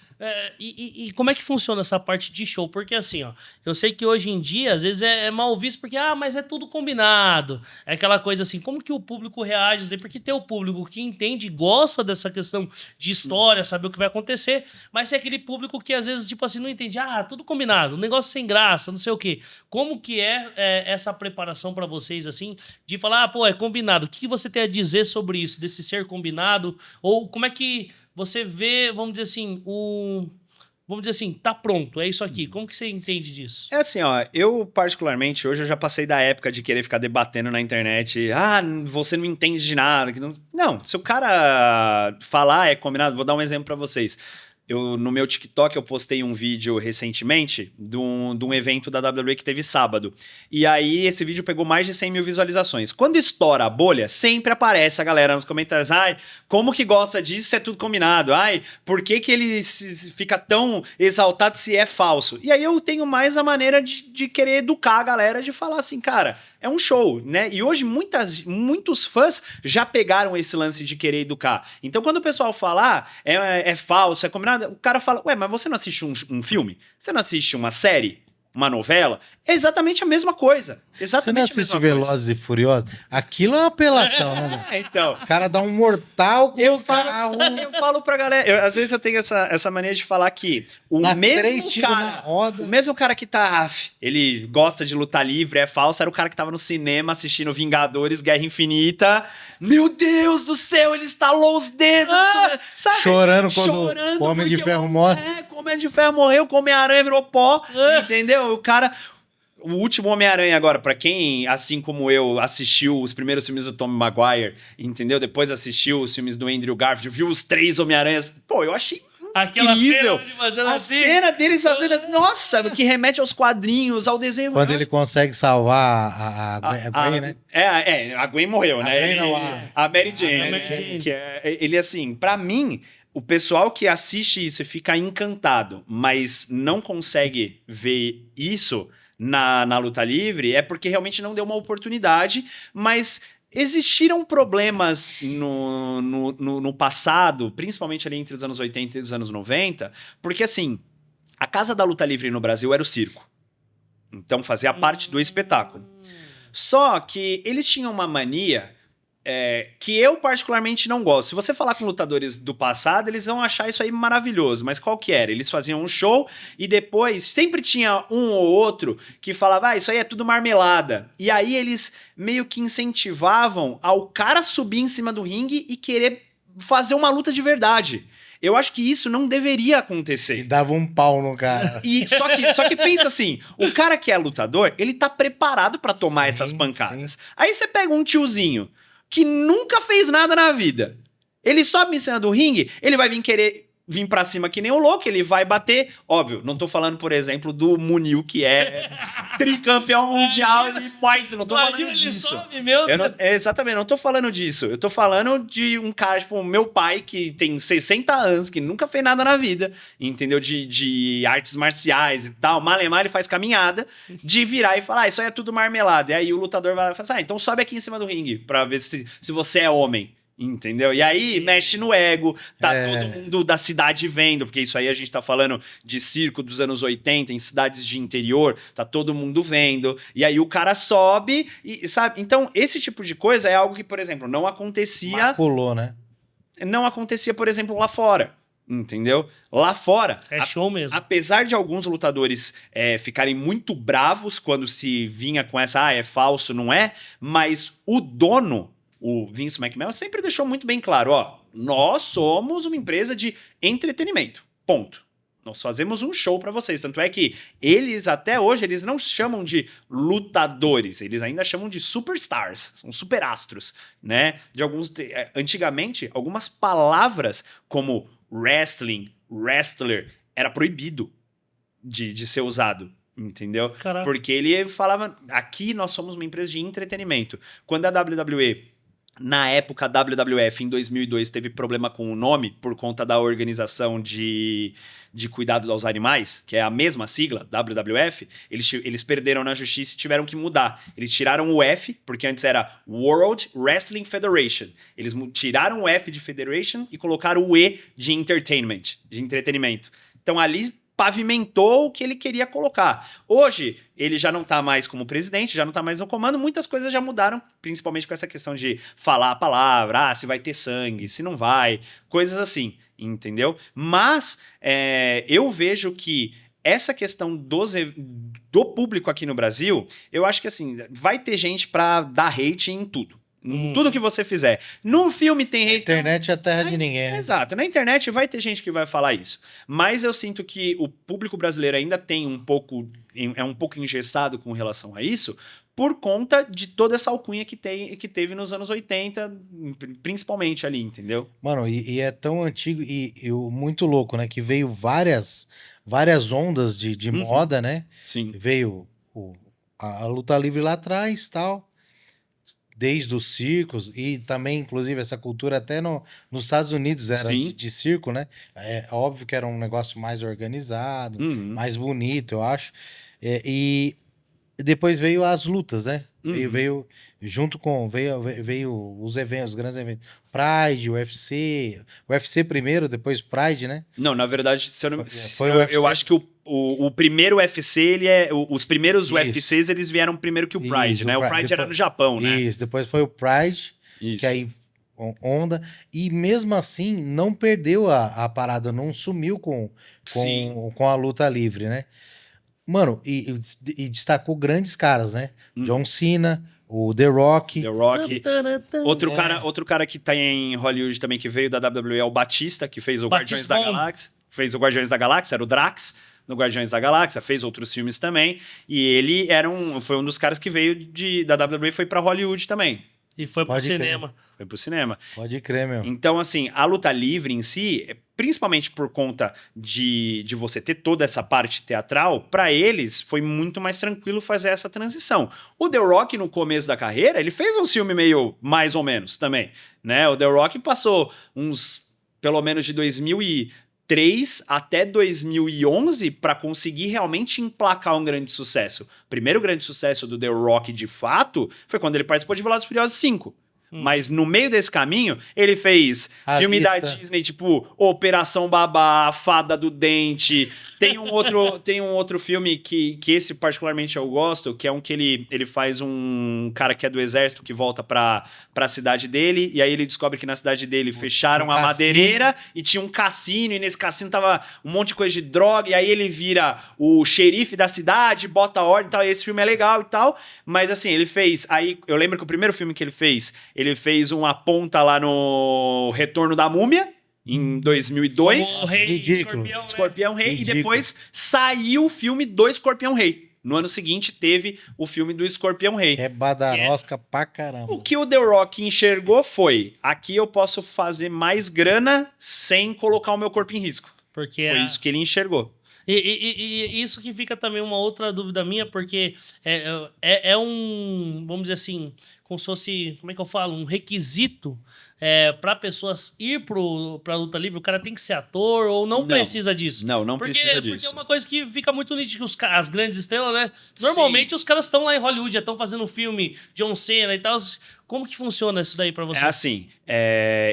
e como é que funciona essa parte de show? Porque assim, ó, eu sei que hoje em dia, às vezes é mal visto porque, mas é tudo combinado. É aquela coisa assim, como que o público reage? Porque tem o público que entende, gosta dessa questão de história, saber o que vai acontecer, mas tem aquele público que às vezes, tipo assim, não entende. Tudo combinado, um negócio sem graça, não sei o quê. Como que essa preparação pra vocês, assim, de falar, pô, é combinado. O que você tem a dizer sobre isso, desse ser combinado? Ou como é que você vê, vamos dizer assim, tá pronto, é isso aqui. Como que você entende disso? É assim, ó, eu particularmente, hoje eu já passei da época de querer ficar debatendo na internet, você não entende de nada. Não, se o cara falar é combinado, vou dar um exemplo pra vocês. No meu TikTok eu postei um vídeo recentemente de um evento da WWE que teve sábado. E aí esse vídeo pegou mais de 100 mil visualizações. Quando estoura a bolha, sempre aparece a galera nos comentários. Como que gosta disso se é tudo combinado? Por que ele fica tão exaltado se é falso? E aí eu tenho mais a maneira de querer educar a galera, de falar assim, cara, é um show, né? E hoje muitos fãs já pegaram esse lance de querer educar. Então quando o pessoal fala, é falso, é combinado, o cara fala, mas você não assiste um filme? Você não assiste uma série? Uma novela? É exatamente a mesma coisa. Exatamente. Você não assiste Velozes e Furiosos? Aquilo é uma apelação, né? Então. O cara dá um mortal com o carro. Eu falo pra galera, às vezes eu tenho essa mania de falar que o mesmo cara que tá, ele gosta de lutar livre, é falso, era o cara que tava no cinema assistindo Vingadores, Guerra Infinita. Meu Deus do céu, ele estalou os dedos, sabe? Chorando quando o Homem de Ferro morre. O Homem de Ferro morreu, o Homem-Aranha virou pó, entendeu? O cara... O último Homem-Aranha agora, pra quem, assim como eu, assistiu os primeiros filmes do Tobey Maguire, entendeu? Depois assistiu os filmes do Andrew Garfield, viu os 3 Homem-Aranhas, pô, eu achei incrível. A cena deles fazendo assim, nossa, que remete aos quadrinhos, ao desenho. Quando ele consegue salvar a Gwen, né? A Gwen morreu, né? A Mary Jane. Mary Jane. Que ele, assim, pra mim... O pessoal que assiste isso e fica encantado, mas não consegue ver isso na luta livre, é porque realmente não deu uma oportunidade, mas existiram problemas no passado, principalmente ali entre os anos 80 e os anos 90, porque assim, a casa da luta livre no Brasil era o circo. Então fazia parte do espetáculo. Só que eles tinham uma mania... que eu particularmente não gosto. Se você falar com lutadores do passado, eles vão achar isso aí maravilhoso, mas qual que era? Eles faziam um show e depois sempre tinha um ou outro que falava, isso aí é tudo marmelada. E aí eles meio que incentivavam ao cara subir em cima do ringue e querer fazer uma luta de verdade. Eu acho que isso não deveria acontecer. E dava um pau no cara. Só que pensa assim, o cara que é lutador, ele tá preparado pra tomar essas pancadas. Aí você pega um tiozinho que nunca fez nada na vida. Ele sobe em cima do ringue, ele vai querer vir pra cima que nem o louco, ele vai bater. Óbvio, não tô falando, por exemplo, do Munil, que é tricampeão mundial e não tô falando disso. Sobe, meu Deus. Exatamente, não tô falando disso. Eu tô falando de um cara, tipo, meu pai, que tem 60 anos, que nunca fez nada na vida, entendeu? De artes marciais e tal. Malemar, ele faz caminhada, de virar e falar, isso aí é tudo marmelada. E aí o lutador vai lá e fala então sobe aqui em cima do ringue, pra ver se você é homem. Entendeu? E aí mexe no ego, tá todo mundo da cidade vendo, porque isso aí a gente tá falando de circo dos anos 80, em cidades de interior, tá todo mundo vendo, e aí o cara sobe, e sabe? Então, esse tipo de coisa é algo que, por exemplo, não acontecia... Maculou, né? Não acontecia, por exemplo, lá fora. Entendeu? Lá fora... É show mesmo. Apesar de alguns lutadores ficarem muito bravos quando se vinha com essa, é falso, não é? Mas o dono... O Vince McMahon sempre deixou muito bem claro, nós somos uma empresa de entretenimento, ponto. Nós fazemos um show pra vocês, tanto é que eles, até hoje, eles não chamam de lutadores, eles ainda chamam de superstars, são superastros, né? Antigamente, algumas palavras como wrestling, wrestler, era proibido de ser usado. Entendeu? Caraca. Porque ele falava, aqui nós somos uma empresa de entretenimento. Quando a WWE Na época, a WWF, em 2002, teve problema com o nome por conta da organização de cuidado aos animais, que é a mesma sigla, WWF. Eles perderam na justiça e tiveram que mudar. Eles tiraram o F, porque antes era World Wrestling Federation. Eles tiraram o F de Federation e colocaram o E de Entertainment, de entretenimento. Então, ali pavimentou o que ele queria colocar. Hoje, ele já não tá mais como presidente, já não tá mais no comando, muitas coisas já mudaram, principalmente com essa questão de falar a palavra, se vai ter sangue, se não vai, coisas assim, entendeu? Mas eu vejo que essa questão do público aqui no Brasil, eu acho que assim, vai ter gente pra dar hate em tudo. Tudo que você fizer. Num filme tem hate. A internet é a terra de ninguém. Né? Exato. Na internet vai ter gente que vai falar isso. Mas eu sinto que o público brasileiro ainda tem um pouco engessado com relação a isso, por conta de toda essa alcunha que teve nos anos 80, principalmente ali, entendeu? Mano, e é tão antigo e muito louco, né? Que veio várias ondas de moda, né? Sim. Veio a luta livre lá atrás, tal. Desde os circos e também, inclusive, essa cultura até nos Estados Unidos era de circo, né? É óbvio que era um negócio mais organizado, mais bonito, eu acho. E depois veio as lutas, né? Veio junto com... Veio os eventos, os grandes eventos. Pride, UFC. UFC primeiro, depois Pride, né? Não, na verdade, se eu não... Foi o UFC. Eu acho que o primeiro UFC, ele os primeiros UFCs, eles vieram primeiro que o Pride, né? O Pride depois, era no Japão, né? Isso, depois foi o Pride, que aí onda, e mesmo assim não perdeu a parada, não sumiu com a luta livre, né? Mano, e destacou grandes caras, né? John Cena, o The Rock. Outro cara que tá em Hollywood também, que veio da WWE, é o Batista, que fez o Guardiões da Galáxia. Fez o Guardiões da Galáxia, era o Drax, no Guardiões da Galáxia, fez outros filmes também. E ele foi um dos caras que veio da WWE e foi pra Hollywood também. E foi pro cinema. Foi pro cinema. Pode crer, meu. Então, assim, a luta livre em si, principalmente por conta de você ter toda essa parte teatral, pra eles foi muito mais tranquilo fazer essa transição. O The Rock, no começo da carreira, ele fez um filme meio mais ou menos também, né? O The Rock passou pelo menos de 2003 até 2011 para conseguir realmente emplacar um grande sucesso. O primeiro grande sucesso do The Rock, de fato, foi quando ele participou de Velozes e Furiosos 5. Mas no meio desse caminho, ele fez filme da Disney, tipo Operação Babá, Fada do Dente. Tem um outro filme que esse particularmente eu gosto, que é um que ele faz um cara que é do exército que volta pra cidade dele, e aí ele descobre que na cidade dele fecharam a madeireira e tinha um cassino, e nesse cassino tava um monte de coisa de droga, e aí ele vira o xerife da cidade, bota a ordem e tal, e esse filme é legal e tal, mas assim, ele fez, aí eu lembro que o primeiro filme que ele fez uma ponta lá no Retorno da Múmia, em 2002. O Rei, Escorpião Rei. Ridículo. E depois saiu o filme do Escorpião Rei. No ano seguinte teve o filme do Escorpião Rei. É badarosca pra caramba. O que o The Rock enxergou foi: aqui eu posso fazer mais grana sem colocar o meu corpo em risco. Porque foi isso que ele enxergou. E isso que fica também uma outra dúvida minha, porque é um, vamos dizer assim, como se fosse, como é que eu falo? Um requisito para pessoas ir pra luta livre, o cara tem que ser ator ou não precisa disso? Não precisa disso. Porque é uma coisa que fica muito nítida, que as grandes estrelas, né? Normalmente os caras estão lá em Hollywood, já estão fazendo um filme, John Cena e tal. Como que funciona isso daí pra você? É assim,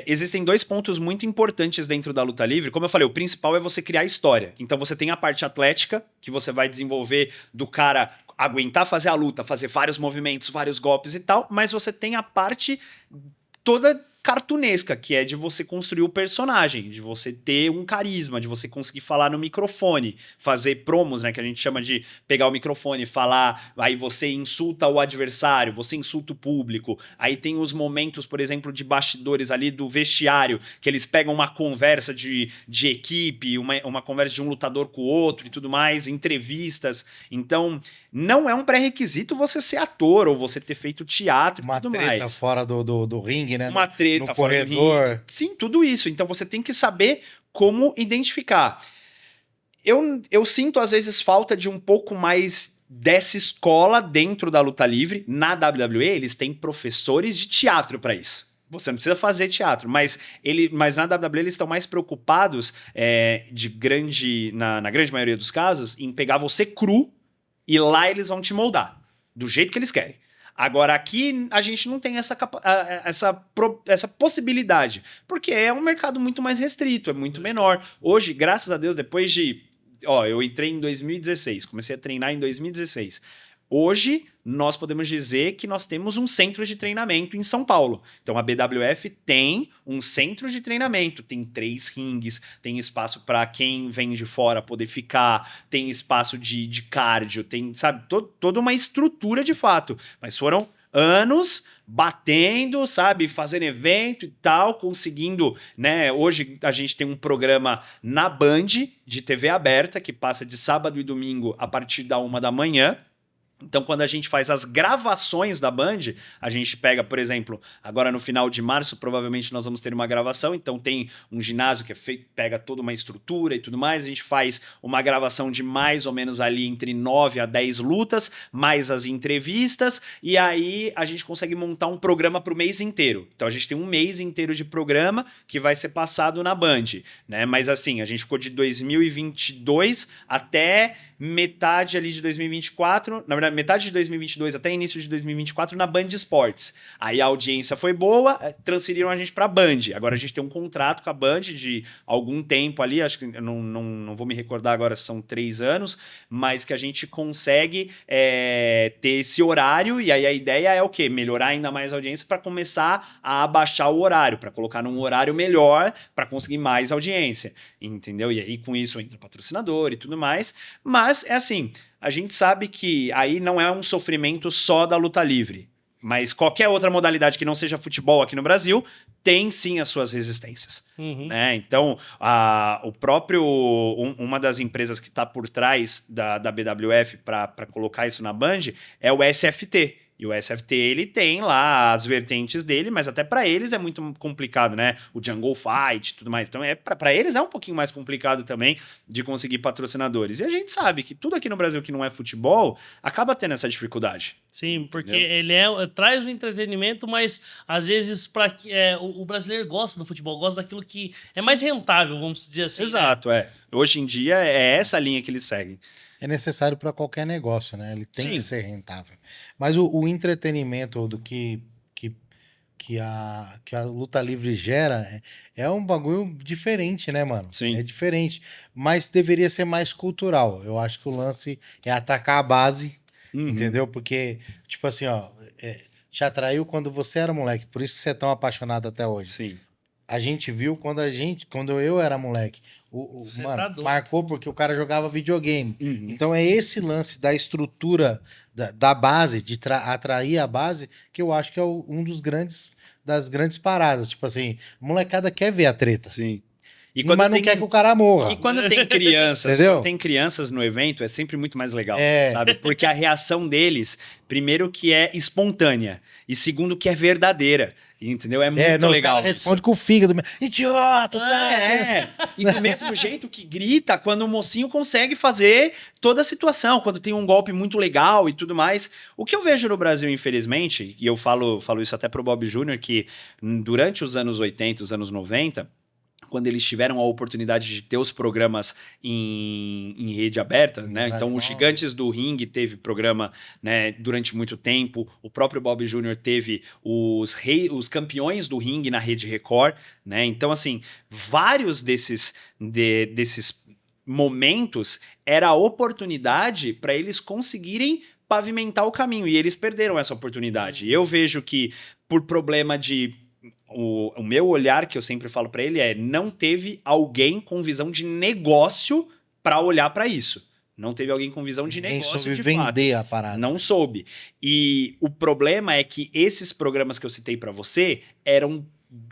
existem 2 pontos muito importantes dentro da luta livre. Como eu falei, o principal é você criar história. Então você tem a parte atlética, que você vai desenvolver do cara aguentar fazer a luta, fazer vários movimentos, vários golpes e tal, mas você tem a parte toda cartunesca, que é de você construir o personagem, de você ter um carisma, de você conseguir falar no microfone, fazer promos, né, que a gente chama de pegar o microfone, falar, aí você insulta o adversário, você insulta o público, aí tem os momentos, por exemplo, de bastidores ali do vestiário, que eles pegam uma conversa de equipe, uma conversa de um lutador com o outro e tudo mais, entrevistas. Então, não é um pré-requisito você ser ator ou você ter feito teatro e tudo mais. Uma treta fora do ringue, né? Uma treta no fora corredor. do ringue. Sim, tudo isso. Então você tem que saber como identificar. Eu sinto, às vezes, falta de um pouco mais dessa escola dentro da luta livre. Na WWE, eles têm professores de teatro para isso. Você não precisa fazer teatro, mas na WWE eles estão mais preocupados, na grande maioria dos casos, em pegar você cru e lá eles vão te moldar, do jeito que eles querem. Agora, aqui a gente não tem essa possibilidade, porque é um mercado muito mais restrito, é muito menor. Hoje, graças a Deus, depois de... eu entrei em 2016, comecei a treinar em 2016. Hoje, nós podemos dizer que nós temos um centro de treinamento em São Paulo. Então, a BWF tem um centro de treinamento, tem 3 ringues, tem espaço para quem vem de fora poder ficar, tem espaço de cardio, tem, sabe, toda uma estrutura de fato. Mas foram anos batendo, sabe, fazendo evento e tal, conseguindo, né? Hoje a gente tem um programa na Band de TV aberta que passa de sábado e domingo a partir da 1 da manhã. Então, quando a gente faz as gravações da Band, a gente pega, por exemplo, agora no final de março, provavelmente nós vamos ter uma gravação, então tem um ginásio que é feito, pega toda uma estrutura e tudo mais, a gente faz uma gravação de mais ou menos ali entre 9 a 10 lutas, mais as entrevistas, e aí a gente consegue montar um programa para o mês inteiro. Então, a gente tem um mês inteiro de programa que vai ser passado na Band, né? Mas assim, a gente ficou de 2022 até metade ali de 2024, na verdade, metade de 2022 até início de 2024 na Band Esportes. Aí a audiência foi boa, transferiram a gente pra Band. Agora a gente tem um contrato com a Band de algum tempo ali, acho que eu não vou me recordar agora se são 3 anos, mas que a gente consegue ter esse horário, e aí a ideia é o quê? Melhorar ainda mais a audiência para começar a abaixar o horário, para colocar num horário melhor, para conseguir mais audiência, entendeu? E aí com isso entra patrocinador e tudo mais, mas é assim, a gente sabe que aí não é um sofrimento só da luta livre, mas qualquer outra modalidade que não seja futebol aqui no Brasil tem sim as suas resistências. Né? Então, uma das empresas que está por trás da BWF para colocar isso na Band é o SFT. E o SFT, ele tem lá as vertentes dele, mas até para eles é muito complicado, né? O Jungle Fight e tudo mais. Então, para eles é um pouquinho mais complicado também de conseguir patrocinadores. E a gente sabe que tudo aqui no Brasil que não é futebol acaba tendo essa dificuldade. Sim, porque entendeu? ele traz o entretenimento, mas às vezes o brasileiro gosta do futebol, gosta daquilo que é mais rentável, vamos dizer assim. Exato, né? Hoje em dia é essa linha que eles seguem. É necessário para qualquer negócio, né? Ele tem Sim. que ser rentável. Mas o entretenimento do que a luta livre gera é um bagulho diferente, né, mano? Sim. É diferente. Mas deveria ser mais cultural. Eu acho que o lance é atacar a base, entendeu? Porque, tipo assim, te atraiu quando você era moleque. Por isso que você é tão apaixonado até hoje. Sim. A gente viu quando eu era moleque. Mano, marcou porque o cara jogava videogame. Então é esse lance da estrutura da base, de atrair a base, que eu acho que é das grandes paradas. Tipo assim, a molecada quer ver a treta. Sim. Mas não quer que o cara morra. E quando tem crianças, Entendeu? quando tem crianças no evento, é sempre muito mais legal, sabe? Porque a reação deles, primeiro que é espontânea, e segundo que é verdadeira. Entendeu? É muito legal. Os caras respondem com o fígado. Idiota! E do mesmo jeito que grita quando o mocinho consegue fazer toda a situação, quando tem um golpe muito legal e tudo mais. O que eu vejo no Brasil, infelizmente, e eu falo isso até pro Bob Jr., que durante os anos 80, os anos 90... quando eles tiveram a oportunidade de ter os programas em rede aberta, né? Então, os Gigantes do Ringue teve programa, né, durante muito tempo. O próprio Bob Jr. teve os Campeões do Ringue na Rede Record, né? Então, assim, vários desses momentos era a oportunidade para eles conseguirem pavimentar o caminho. E eles perderam essa oportunidade. Eu vejo que, por problema de... O meu olhar, que eu sempre falo pra ele, não teve alguém com visão de negócio pra olhar pra isso. Não teve alguém com visão de negócio, soube de vender fato. a parada. Não soube. E o problema é que esses programas que eu citei pra você,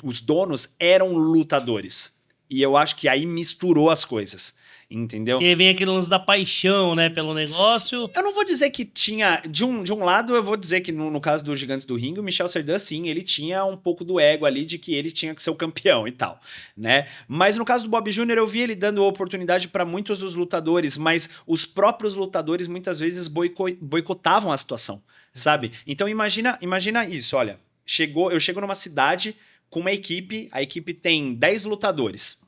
os donos eram lutadores. E eu acho que aí misturou as coisas. Entendeu? Porque vem aquele lance da paixão, né, pelo negócio. Eu não vou dizer que tinha... De um lado, eu vou dizer que no caso dos Gigantes do Ringue, o Michel Serdan, sim, ele tinha um pouco do ego ali de que ele tinha que ser o campeão e tal, né? Mas no caso do Bob Jr., eu vi ele dando oportunidade para muitos dos lutadores, mas os próprios lutadores muitas vezes boicotavam a situação, sabe? Então imagina isso, olha... eu chego numa cidade com uma equipe, a equipe tem 10 lutadores.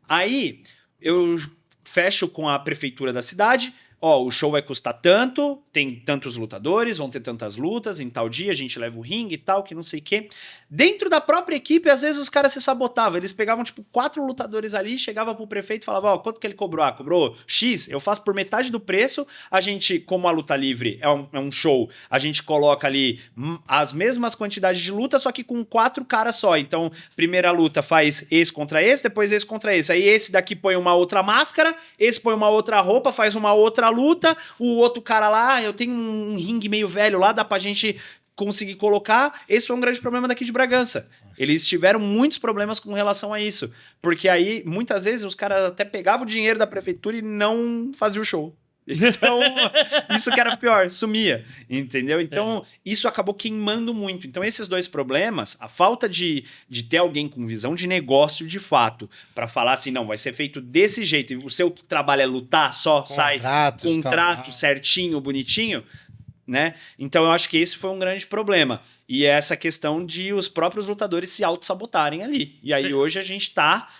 Aí eu fecho com a prefeitura da cidade, o show vai custar tanto, tem tantos lutadores, vão ter tantas lutas, em tal dia a gente leva o ringue e tal, que não sei o quê. Dentro da própria equipe, às vezes os caras se sabotavam, eles pegavam, 4 lutadores ali, chegava pro prefeito e falava, quanto que ele cobrou? Cobrou X, eu faço por metade do preço, a gente, como a luta livre é um show, a gente coloca ali as mesmas quantidades de luta, só que com 4 caras só, então, primeira luta faz esse contra esse, depois esse contra esse, aí esse daqui põe uma outra máscara, esse põe uma outra roupa, faz uma outra luta, o outro cara lá, eu tenho um ringue meio velho lá, dá pra gente conseguir colocar. Esse foi um grande problema daqui de Bragança. Eles tiveram muitos problemas com relação a isso, porque aí, muitas vezes, os caras até pegavam o dinheiro da prefeitura e não faziam o show. Então, isso que era pior, sumia, entendeu? Então, isso acabou queimando muito. Então, esses 2 problemas, a falta de ter alguém com visão de negócio de fato, para falar assim, não, vai ser feito desse jeito, e o seu trabalho é lutar, só sai contrato certinho, bonitinho, né? Então, eu acho que esse foi um grande problema. E é essa questão de os próprios lutadores se auto-sabotarem ali. E aí, hoje, a gente tá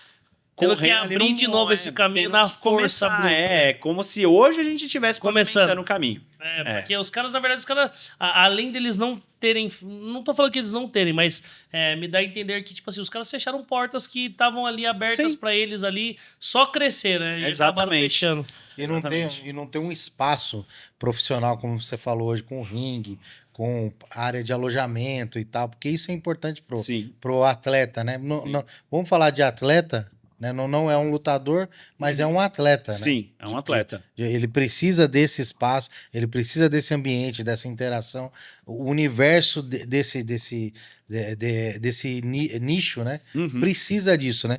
tendo que abrir de novo esse caminho na força bruta. Como se hoje a gente estivesse começando o caminho. Porque os caras, na verdade, além deles não terem... Não tô falando que eles não terem, mas me dá a entender que, tipo assim, os caras fecharam portas que estavam ali abertas pra eles ali só crescer, né? E exatamente. E não tem um espaço profissional, como você falou hoje, com ringue, com área de alojamento e tal, porque isso é importante pro atleta, né? Vamos falar de atleta... Né? Não é um lutador, mas é um atleta. Sim, né? É um atleta. Ele precisa desse espaço, ele precisa desse ambiente, dessa interação. O universo desse nicho, né? Precisa disso, né?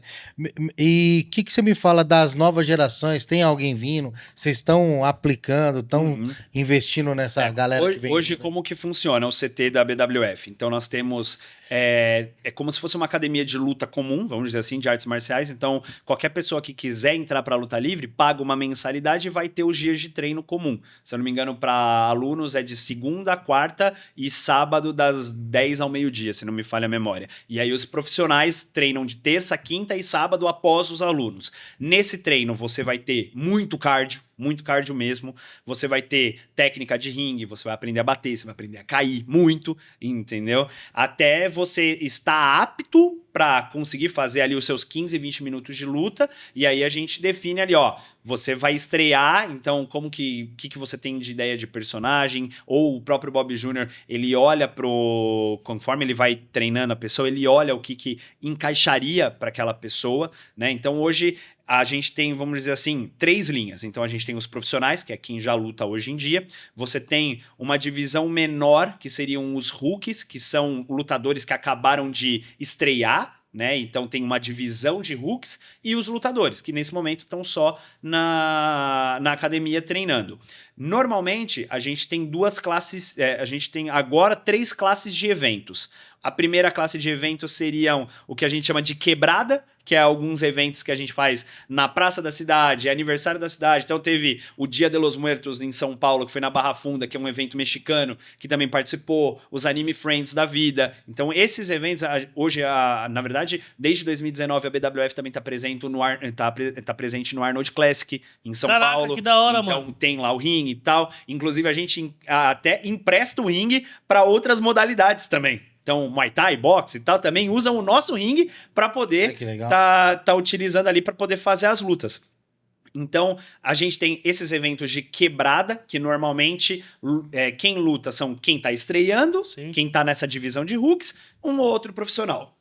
E o que você me fala das novas gerações? Tem alguém vindo? Vocês estão aplicando, estão investindo nessa galera que vem? Hoje, como que funciona o CT da BWF? Então, nós temos... É como se fosse uma academia de luta comum, vamos dizer assim, de artes marciais. Então, qualquer pessoa que quiser entrar para a luta livre, paga uma mensalidade e vai ter os dias de treino comum. Se eu não me engano, para alunos é de segunda, quarta e sábado das 10 ao meio-dia, se não me falha a memória. E aí os profissionais treinam de terça, quinta e sábado após os alunos. Nesse treino, você vai ter muito cardio mesmo, você vai ter técnica de ringue, você vai aprender a bater, você vai aprender a cair muito, entendeu? Até você estar apto para conseguir fazer ali os seus 15, 20 minutos de luta, e aí a gente define ali, você vai estrear, então como que você tem de ideia de personagem, ou o próprio Bob Jr., ele olha conforme ele vai treinando a pessoa, ele olha o que encaixaria para aquela pessoa, né? Então hoje a gente tem, vamos dizer assim, 3 linhas. Então a gente tem os profissionais, que é quem já luta hoje em dia. Você tem uma divisão menor, que seriam os rookies, que são lutadores que acabaram de estrear, né? Então tem uma divisão de rookies, e os lutadores, que nesse momento estão só na academia treinando. Normalmente, a gente tem 2 classes, a gente tem agora 3 classes de eventos. A primeira classe de eventos seriam o que a gente chama de quebrada, que é alguns eventos que a gente faz na Praça da Cidade, é aniversário da cidade. Então teve o Dia de los Muertos em São Paulo, que foi na Barra Funda, que é um evento mexicano, que também participou, os Anime Friends da vida. Então esses eventos, hoje, na verdade, desde 2019, a BWF também está presente no Arnold Classic, em São Paulo. Que da hora, então, mano. Tem lá o ringue e tal. Inclusive, a gente até empresta o ringue para outras modalidades também. Então, Muay Thai, boxe e tal, também usam o nosso ringue para poder tá utilizando ali para poder fazer as lutas. Então, a gente tem esses eventos de quebrada, que normalmente quem luta são quem tá estreando, Sim. Quem tá nessa divisão de hooks, um ou outro profissional.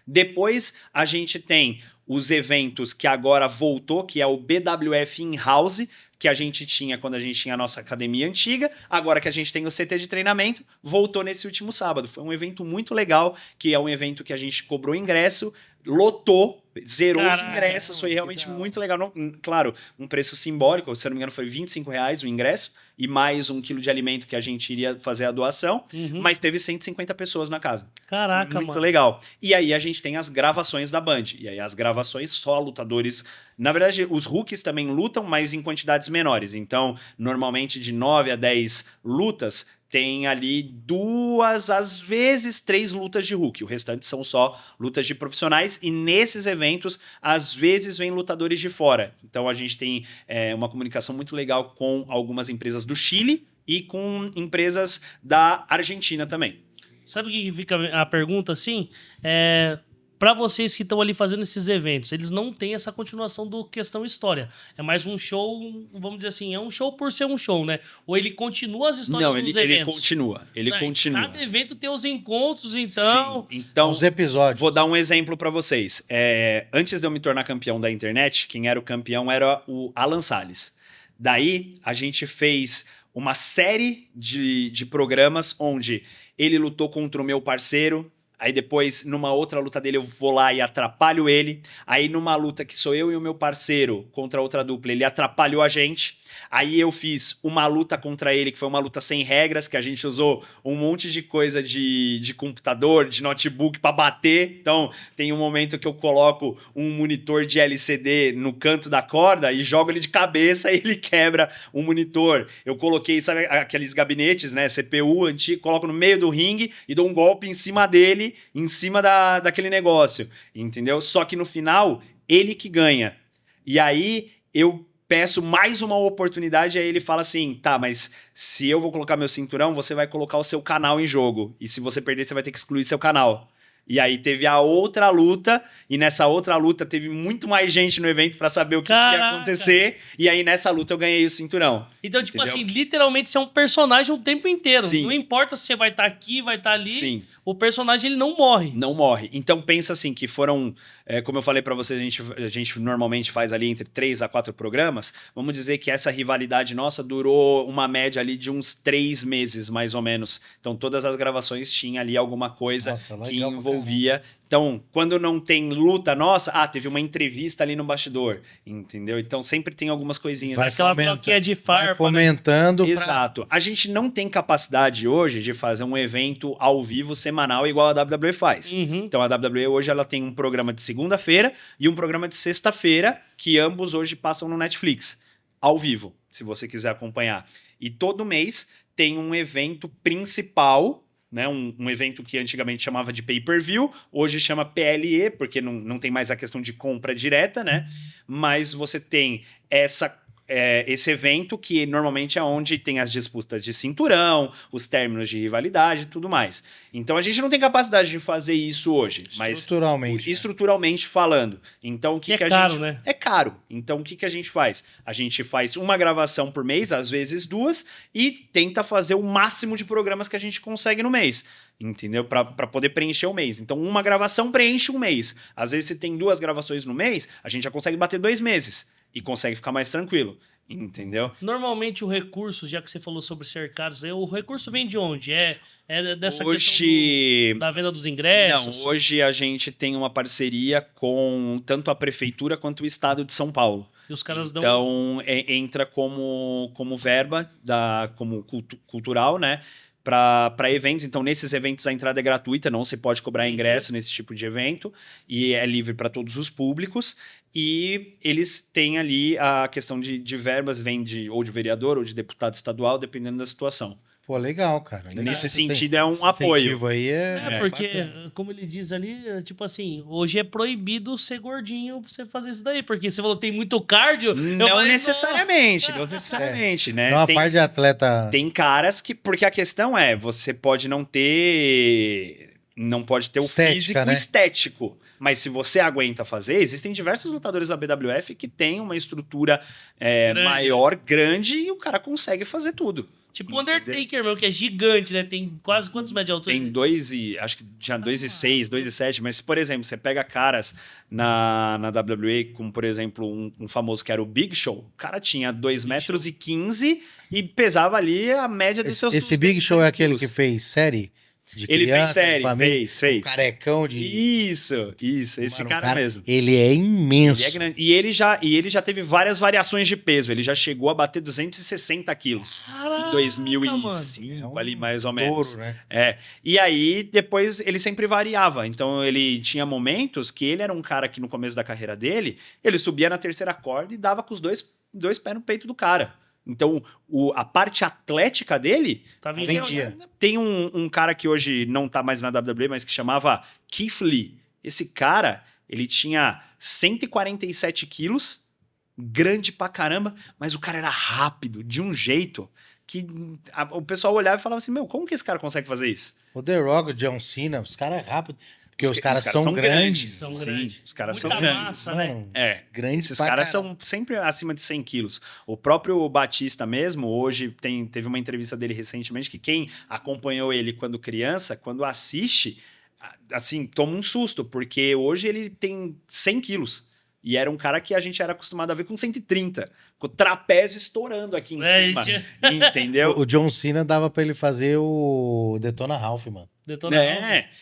Depois, a gente tem os eventos que agora voltou, que é o BWF In-House, que a gente tinha quando a gente tinha a nossa academia antiga. Agora que a gente tem o CT de treinamento, voltou nesse último sábado. Foi um evento muito legal, que é um evento que a gente cobrou ingresso, lotou, zerou os ingressos, foi realmente muito legal. Claro, um preço simbólico, se eu não me engano foi R$25 o ingresso, e mais 1 quilo de alimento que a gente iria fazer a doação, mas teve 150 pessoas na casa. Caraca, muito mano. legal. E aí a gente tem as gravações da Band, e aí as gravações só lutadores... Na verdade, os rookies também lutam, mas em quantidades menores. Então, normalmente de 9 a 10 lutas, tem ali 2, às vezes 3 lutas de rookie. O restante são só lutas de profissionais. E nesses eventos, às vezes, vem lutadores de fora. Então a gente tem uma comunicação muito legal com algumas empresas do Chile e com empresas da Argentina também. Sabe o que fica a pergunta assim? Para vocês que estão ali fazendo esses eventos, eles não têm essa continuação do questão história. É mais um show, vamos dizer assim, é um show por ser um show, né? Ou ele continua as histórias dos eventos? Ele continua. Cada evento tem os encontros, então... Sim, então, Os episódios. vou dar um exemplo para vocês. Antes de eu me tornar campeão da internet, quem era o campeão era o Alan Salles. Daí, a gente fez uma série de programas onde ele lutou contra o meu parceiro. Aí depois, numa outra luta dele, eu vou lá e atrapalho ele. Aí numa luta que sou eu e o meu parceiro contra outra dupla, ele atrapalhou a gente. Aí eu fiz uma luta contra ele, que foi uma luta sem regras, que a gente usou um monte de coisa de computador, de notebook pra bater. Então, tem um momento que eu coloco um monitor de LCD no canto da corda e jogo ele de cabeça e ele quebra o monitor. Eu coloquei, sabe, aqueles gabinetes, né, CPU antigo, coloco no meio do ringue e dou um golpe em cima dele, em cima daquele negócio, entendeu? Só que no final, ele que ganha. E aí, eu peço mais uma oportunidade, aí ele fala assim, tá, mas se eu vou colocar meu cinturão, você vai colocar o seu canal em jogo. E se você perder, você vai ter que excluir seu canal. E aí teve a outra luta, e nessa outra luta teve muito mais gente no evento pra saber o que ia acontecer. E aí nessa luta eu ganhei o cinturão. Então, tipo assim, literalmente você é um personagem o tempo inteiro. Sim. Não importa se você vai estar aqui, vai estar ali. Sim. O personagem, ele não morre. Não morre. Então pensa assim, que foram, como eu falei pra vocês, a gente normalmente faz ali entre 3 a 4 programas. Vamos dizer que essa rivalidade nossa durou uma média ali de uns 3 meses, mais ou menos. Então todas as gravações tinham ali alguma coisa que envolvia. Então, quando não tem luta nossa, teve uma entrevista ali no bastidor, entendeu? Então sempre tem algumas coisinhas. Vai aquela troquinha de farpa, vai fomentando. Né? Exato. A gente não tem capacidade hoje de fazer um evento ao vivo semanal igual a WWE faz. Uhum. Então a WWE hoje ela tem um programa de segunda-feira e um programa de sexta-feira, que ambos hoje passam no Netflix, ao vivo, se você quiser acompanhar. E todo mês tem um evento principal, né, um evento que antigamente chamava de pay-per-view, hoje chama PLE, porque não tem mais a questão de compra direta, né? Mas você tem esse evento que normalmente é onde tem as disputas de cinturão, os términos de rivalidade e tudo mais. Então a gente não tem capacidade de fazer isso hoje. Estruturalmente. Mas estruturalmente falando. Então o que a caro, gente... né? É caro. Então o que a gente faz? A gente faz uma gravação por mês, às vezes 2, e tenta fazer o máximo de programas que a gente consegue no mês. Entendeu? Para poder preencher o mês. Então, uma gravação preenche um mês. Às vezes, se tem 2 gravações no mês, a gente já consegue bater 2 meses. E consegue ficar mais tranquilo. Entendeu? Normalmente, o recurso, já que você falou sobre cercados, o recurso vem de onde? É dessa hoje... questão da venda dos ingressos? Não, hoje a gente tem uma parceria com tanto a Prefeitura quanto o Estado de São Paulo. E os caras dão... Então, entra como verba como cultural, né? Para eventos. Então, nesses eventos a entrada é gratuita, não se pode cobrar ingresso nesse tipo de evento, e é livre para todos os públicos. E eles têm ali a questão de verbas, vem ou de vereador ou de deputado estadual, dependendo da situação. Pô, legal, cara. Legal. Nesse sentido, é um apoio. Aí porque, bacana. como ele diz ali, tipo assim, hoje é proibido ser gordinho pra você fazer isso daí, porque você falou tem muito cardio. Não necessariamente, não necessariamente, né? Então, a parte de atleta... Tem caras que... Porque a questão é, você pode não ter Estética, o físico, né? estético. Mas se você aguenta fazer, existem diversos lutadores da BWF que têm uma estrutura maior, grande, e o cara consegue fazer tudo. Tipo o Undertaker, meu, que é gigante, né? Tem quase quantos metros de altura? Tem acho que já 2,6, 2,7, mas, por exemplo, você pega caras na WWE, como, por exemplo, um famoso que era o Big Show, o cara tinha 2,15 metros e pesava ali a média dos seus... Esse Big Show é aquele que fez série? Ele fez série, fez. Um carecão de... Isso, esse cara mesmo. Ele é imenso. Ele é grande. E ele já teve várias variações de peso. Ele já chegou a bater 260 quilos. Caraca, em 2005, mano. ali mais ou menos. Touro, né? E aí, depois, ele sempre variava. Então, ele tinha momentos que ele era um cara que, no começo da carreira dele, ele subia na terceira corda e dava com os dois pés no peito do cara. Então, a parte atlética dele... Tá vindo. Vendia. Tem um cara que hoje não tá mais na WWE, mas que chamava Keith Lee. Esse cara, ele tinha 147 quilos, grande pra caramba, mas o cara era rápido, de um jeito que o pessoal olhava e falava assim, meu, como que esse cara consegue fazer isso? O The Rock, o John Cena, os caras é rápido. Porque os caras caras são grandes. São Sim, grandes. os caras Muita são grandes. massa, né? Mano, É, grandes esses pra caras caralho. são sempre acima de 100 quilos. O próprio Batista mesmo, hoje teve uma entrevista dele recentemente que quem acompanhou ele quando criança, quando assiste, assim, toma um susto, porque hoje ele tem 100 quilos. E era um cara que a gente era acostumado a ver com 130, com o trapézio estourando aqui em cima. Entendeu? O John Cena dava pra ele fazer o Detona Ralph, mano.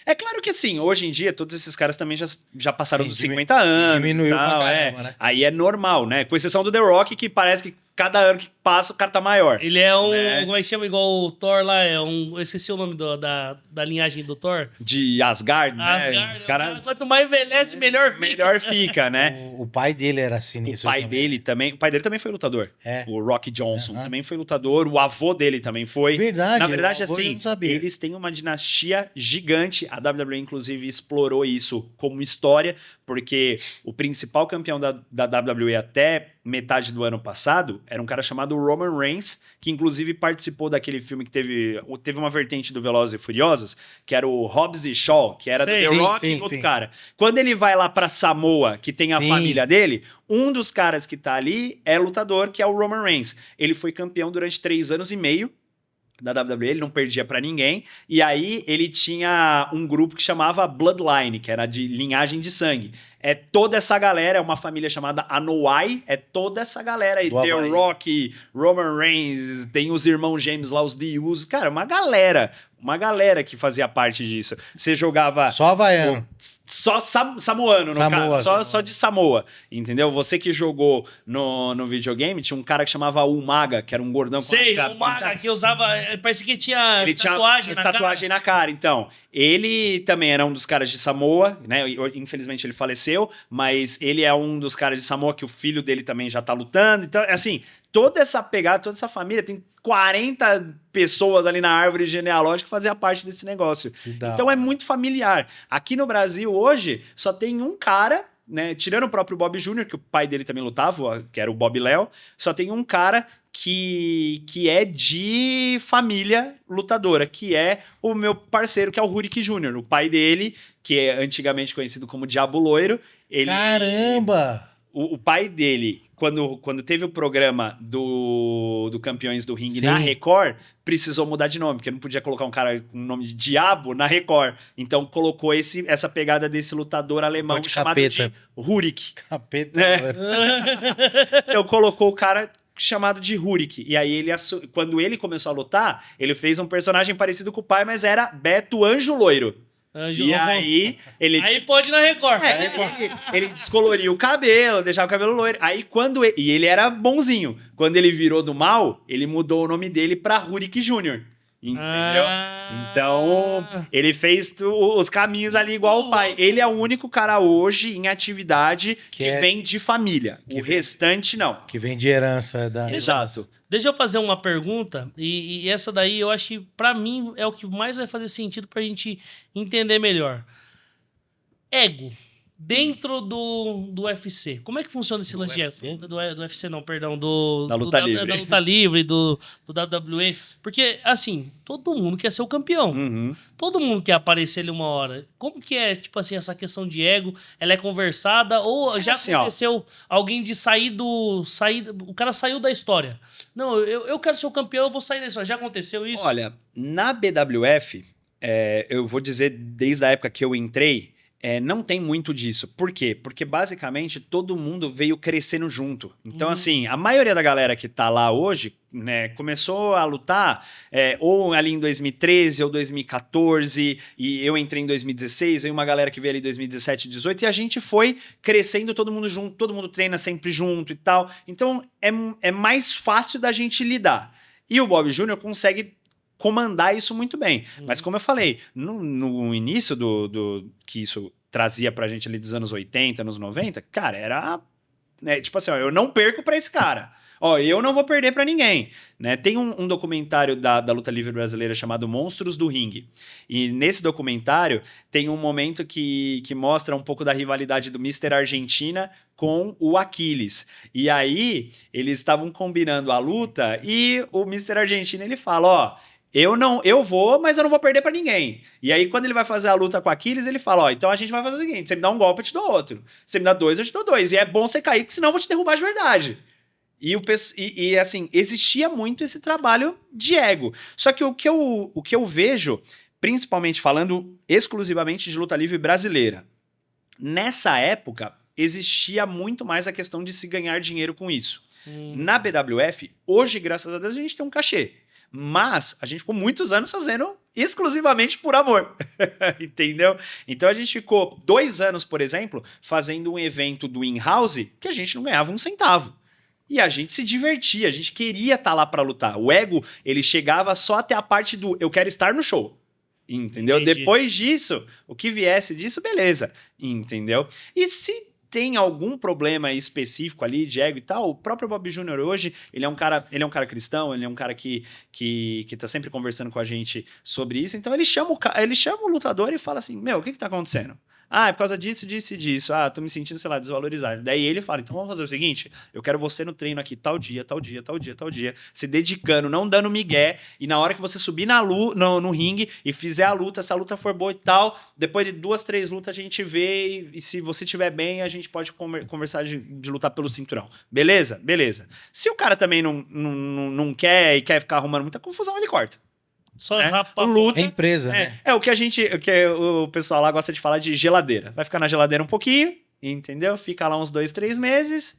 É claro que assim, hoje em dia, todos esses caras também já passaram Sim, dos 50 anos. diminuiu e tal, pra caramba, né? Aí é normal, né? Com exceção do The Rock, que parece que cada ano que passa o cara tá maior. Ele é um. Né? Como é que chama? Igual o Thor lá. Eu esqueci o nome da linhagem do Thor. De Asgard, né? Asgard. Os O cara cara, quanto mais envelhece, melhor fica. melhor fica, né? O pai dele era O sinistro. pai também. dele também. O pai dele também foi lutador. É. O Rock Johnson Aham. também foi lutador. O avô dele também foi. Verdade. Na verdade, o avô eu assim, não sabia. eles têm uma dinastia gigante. A WWE, inclusive, explorou isso como história, porque o principal campeão da WWE até metade do ano passado era um cara chamado Roman Reigns, que inclusive participou daquele filme que teve uma vertente do Velozes e Furiosos, que era o Hobbs e Shaw, que era do Sei. The Sim, Rock sim, e outro sim. cara. Quando ele vai lá pra Samoa, que tem a Sim. família dele, um dos caras que tá ali é lutador, que é o Roman Reigns. Ele foi campeão durante 3 anos e meio da WWE, ele não perdia pra ninguém, e aí ele tinha um grupo que chamava Bloodline, que era de linhagem de sangue. É toda essa galera, é uma família chamada Anoa'i, é toda essa galera aí, Do The Havaí. Rock, Roman Reigns, tem os irmãos gêmeos lá, os The Usos, cara, uma galera que fazia parte disso. Você jogava Só havaiano. só samoano, no Samoa, caso. Samoa. Só de Samoa, entendeu? Você que jogou no videogame, tinha um cara que chamava Umaga, que era um gordão com Sei, a o Maga que usava. Parece que tinha ele tatuagem tinha na cara. tatuagem na cara. Então, ele também era um dos caras de Samoa, né? Infelizmente ele faleceu, mas ele é um dos caras de Samoa que o filho dele também já tá lutando. Então, assim, toda essa pegada, toda essa família, tem 40 pessoas ali na árvore genealógica que faziam parte desse negócio. Que da Então é hora. muito familiar. Aqui no Brasil, hoje, só tem um cara, né? Tirando o próprio Bob Jr., que o pai dele também lutava, que era o Bob Léo, só tem um cara que é de família lutadora, que é o meu parceiro, que é o Rurik Jr., o pai dele, que é antigamente conhecido como Diabo Loiro. Ele, Caramba! o pai dele, quando teve o programa do Campeões do Ringue Sim. na Record, precisou mudar de nome, porque não podia colocar um cara com o nome de Diabo na Record. Então colocou essa pegada desse lutador alemão De chamado capeta. de Rurik. Capeta. É. Então colocou o cara chamado de Rurik. E aí quando ele começou a lutar, ele fez um personagem parecido com o pai, mas era Beto Anjo Loiro. Anjo E Lobo. aí ele Aí pode ir na Record. ele descoloria o cabelo, deixava o cabelo loiro. Aí e ele era bonzinho. Quando ele virou do mal, ele mudou o nome dele pra Rurik Jr. Entendeu? Ah. Então, ele fez os caminhos ali igual o pai. Ele é o único cara hoje em atividade que vem de família. O restante, não. Que vem de herança da. Exato. Deixa eu fazer uma pergunta, e essa daí eu acho que, pra mim, é o que mais vai fazer sentido pra gente entender melhor. Ego. Dentro do UFC. Como é que funciona esse lance de ego? Do UFC não, perdão. Da luta livre. Da luta livre, do WWE. Porque, assim, todo mundo quer ser o campeão. Uhum. Todo mundo quer aparecer ali uma hora. Como que é, tipo assim, essa questão de ego? Ela é conversada? Ou já assim, ó. aconteceu alguém de o cara saiu da história? Não, eu quero ser o campeão, eu vou sair da história. Já aconteceu isso? Olha, na BWF, eu vou dizer desde a época que eu entrei, não tem muito disso. Por quê? Porque basicamente todo mundo veio crescendo junto. Então, assim, a maioria da galera que tá lá hoje, né, começou a lutar ou ali em 2013 ou 2014, e eu entrei em 2016, veio uma galera que veio ali em 2017, 2018, e a gente foi crescendo todo mundo junto, todo mundo treina sempre junto e tal. Então, é mais fácil da gente lidar. E o Bob Jr. consegue comandar isso muito bem. Mas como eu falei, no início do que isso trazia pra gente ali dos anos 80, anos 90, cara, era né? Tipo assim, ó, eu não perco pra esse cara. Ó, eu não vou perder pra ninguém, né? Tem um documentário da luta livre brasileira chamado Monstros do Ringue. E nesse documentário tem um momento que mostra um pouco da rivalidade do Mr. Argentina com o Aquiles. E aí eles estavam combinando a luta e o Mr. Argentina ele fala, ó, eu vou, mas eu não vou perder pra ninguém. E aí, quando ele vai fazer a luta com o Aquiles, ele fala, ó, então a gente vai fazer o seguinte, você me dá um golpe, eu te dou outro. Você me dá 2, eu te dou 2. E é bom você cair, porque senão eu vou te derrubar de verdade. Assim, existia muito esse trabalho de ego. Só que o que eu vejo, principalmente falando exclusivamente de luta livre brasileira, nessa época, existia muito mais a questão de se ganhar dinheiro com isso. Na BWF, hoje, graças a Deus, a gente tem um cachê. Mas a gente ficou muitos anos fazendo exclusivamente por amor, entendeu? Então a gente ficou 2 anos, por exemplo, fazendo um evento do in-house que a gente não ganhava um centavo. E a gente se divertia, a gente queria estar lá pra lutar. O ego, ele chegava só até a parte do eu quero estar no show, entendeu? Entendi. Depois disso, o que viesse disso, beleza, entendeu? E se tem algum problema específico ali de ego e tal, o próprio Bob Jr. hoje, ele é um cara cristão, ele é um cara que tá sempre conversando com a gente sobre isso, então ele chama o lutador e fala assim, meu, o que tá acontecendo? Ah, é por causa disso, disso e disso. Ah, tô me sentindo, sei lá, desvalorizado. Daí ele fala, então vamos fazer o seguinte, eu quero você no treino aqui tal dia, tal dia, tal dia, tal dia, se dedicando, não dando migué, e na hora que você subir no ringue e fizer a luta, se a luta for boa e tal, depois de 2, 3 lutas a gente vê e se você estiver bem, a gente pode conversar de lutar pelo cinturão. Beleza? Beleza. Se o cara também não quer e quer ficar arrumando muita confusão, ele corta. Só É, rapa É empresa, né? É o que o pessoal lá gosta de falar de geladeira. Vai ficar na geladeira um pouquinho, entendeu? Fica lá uns 2, 3 meses.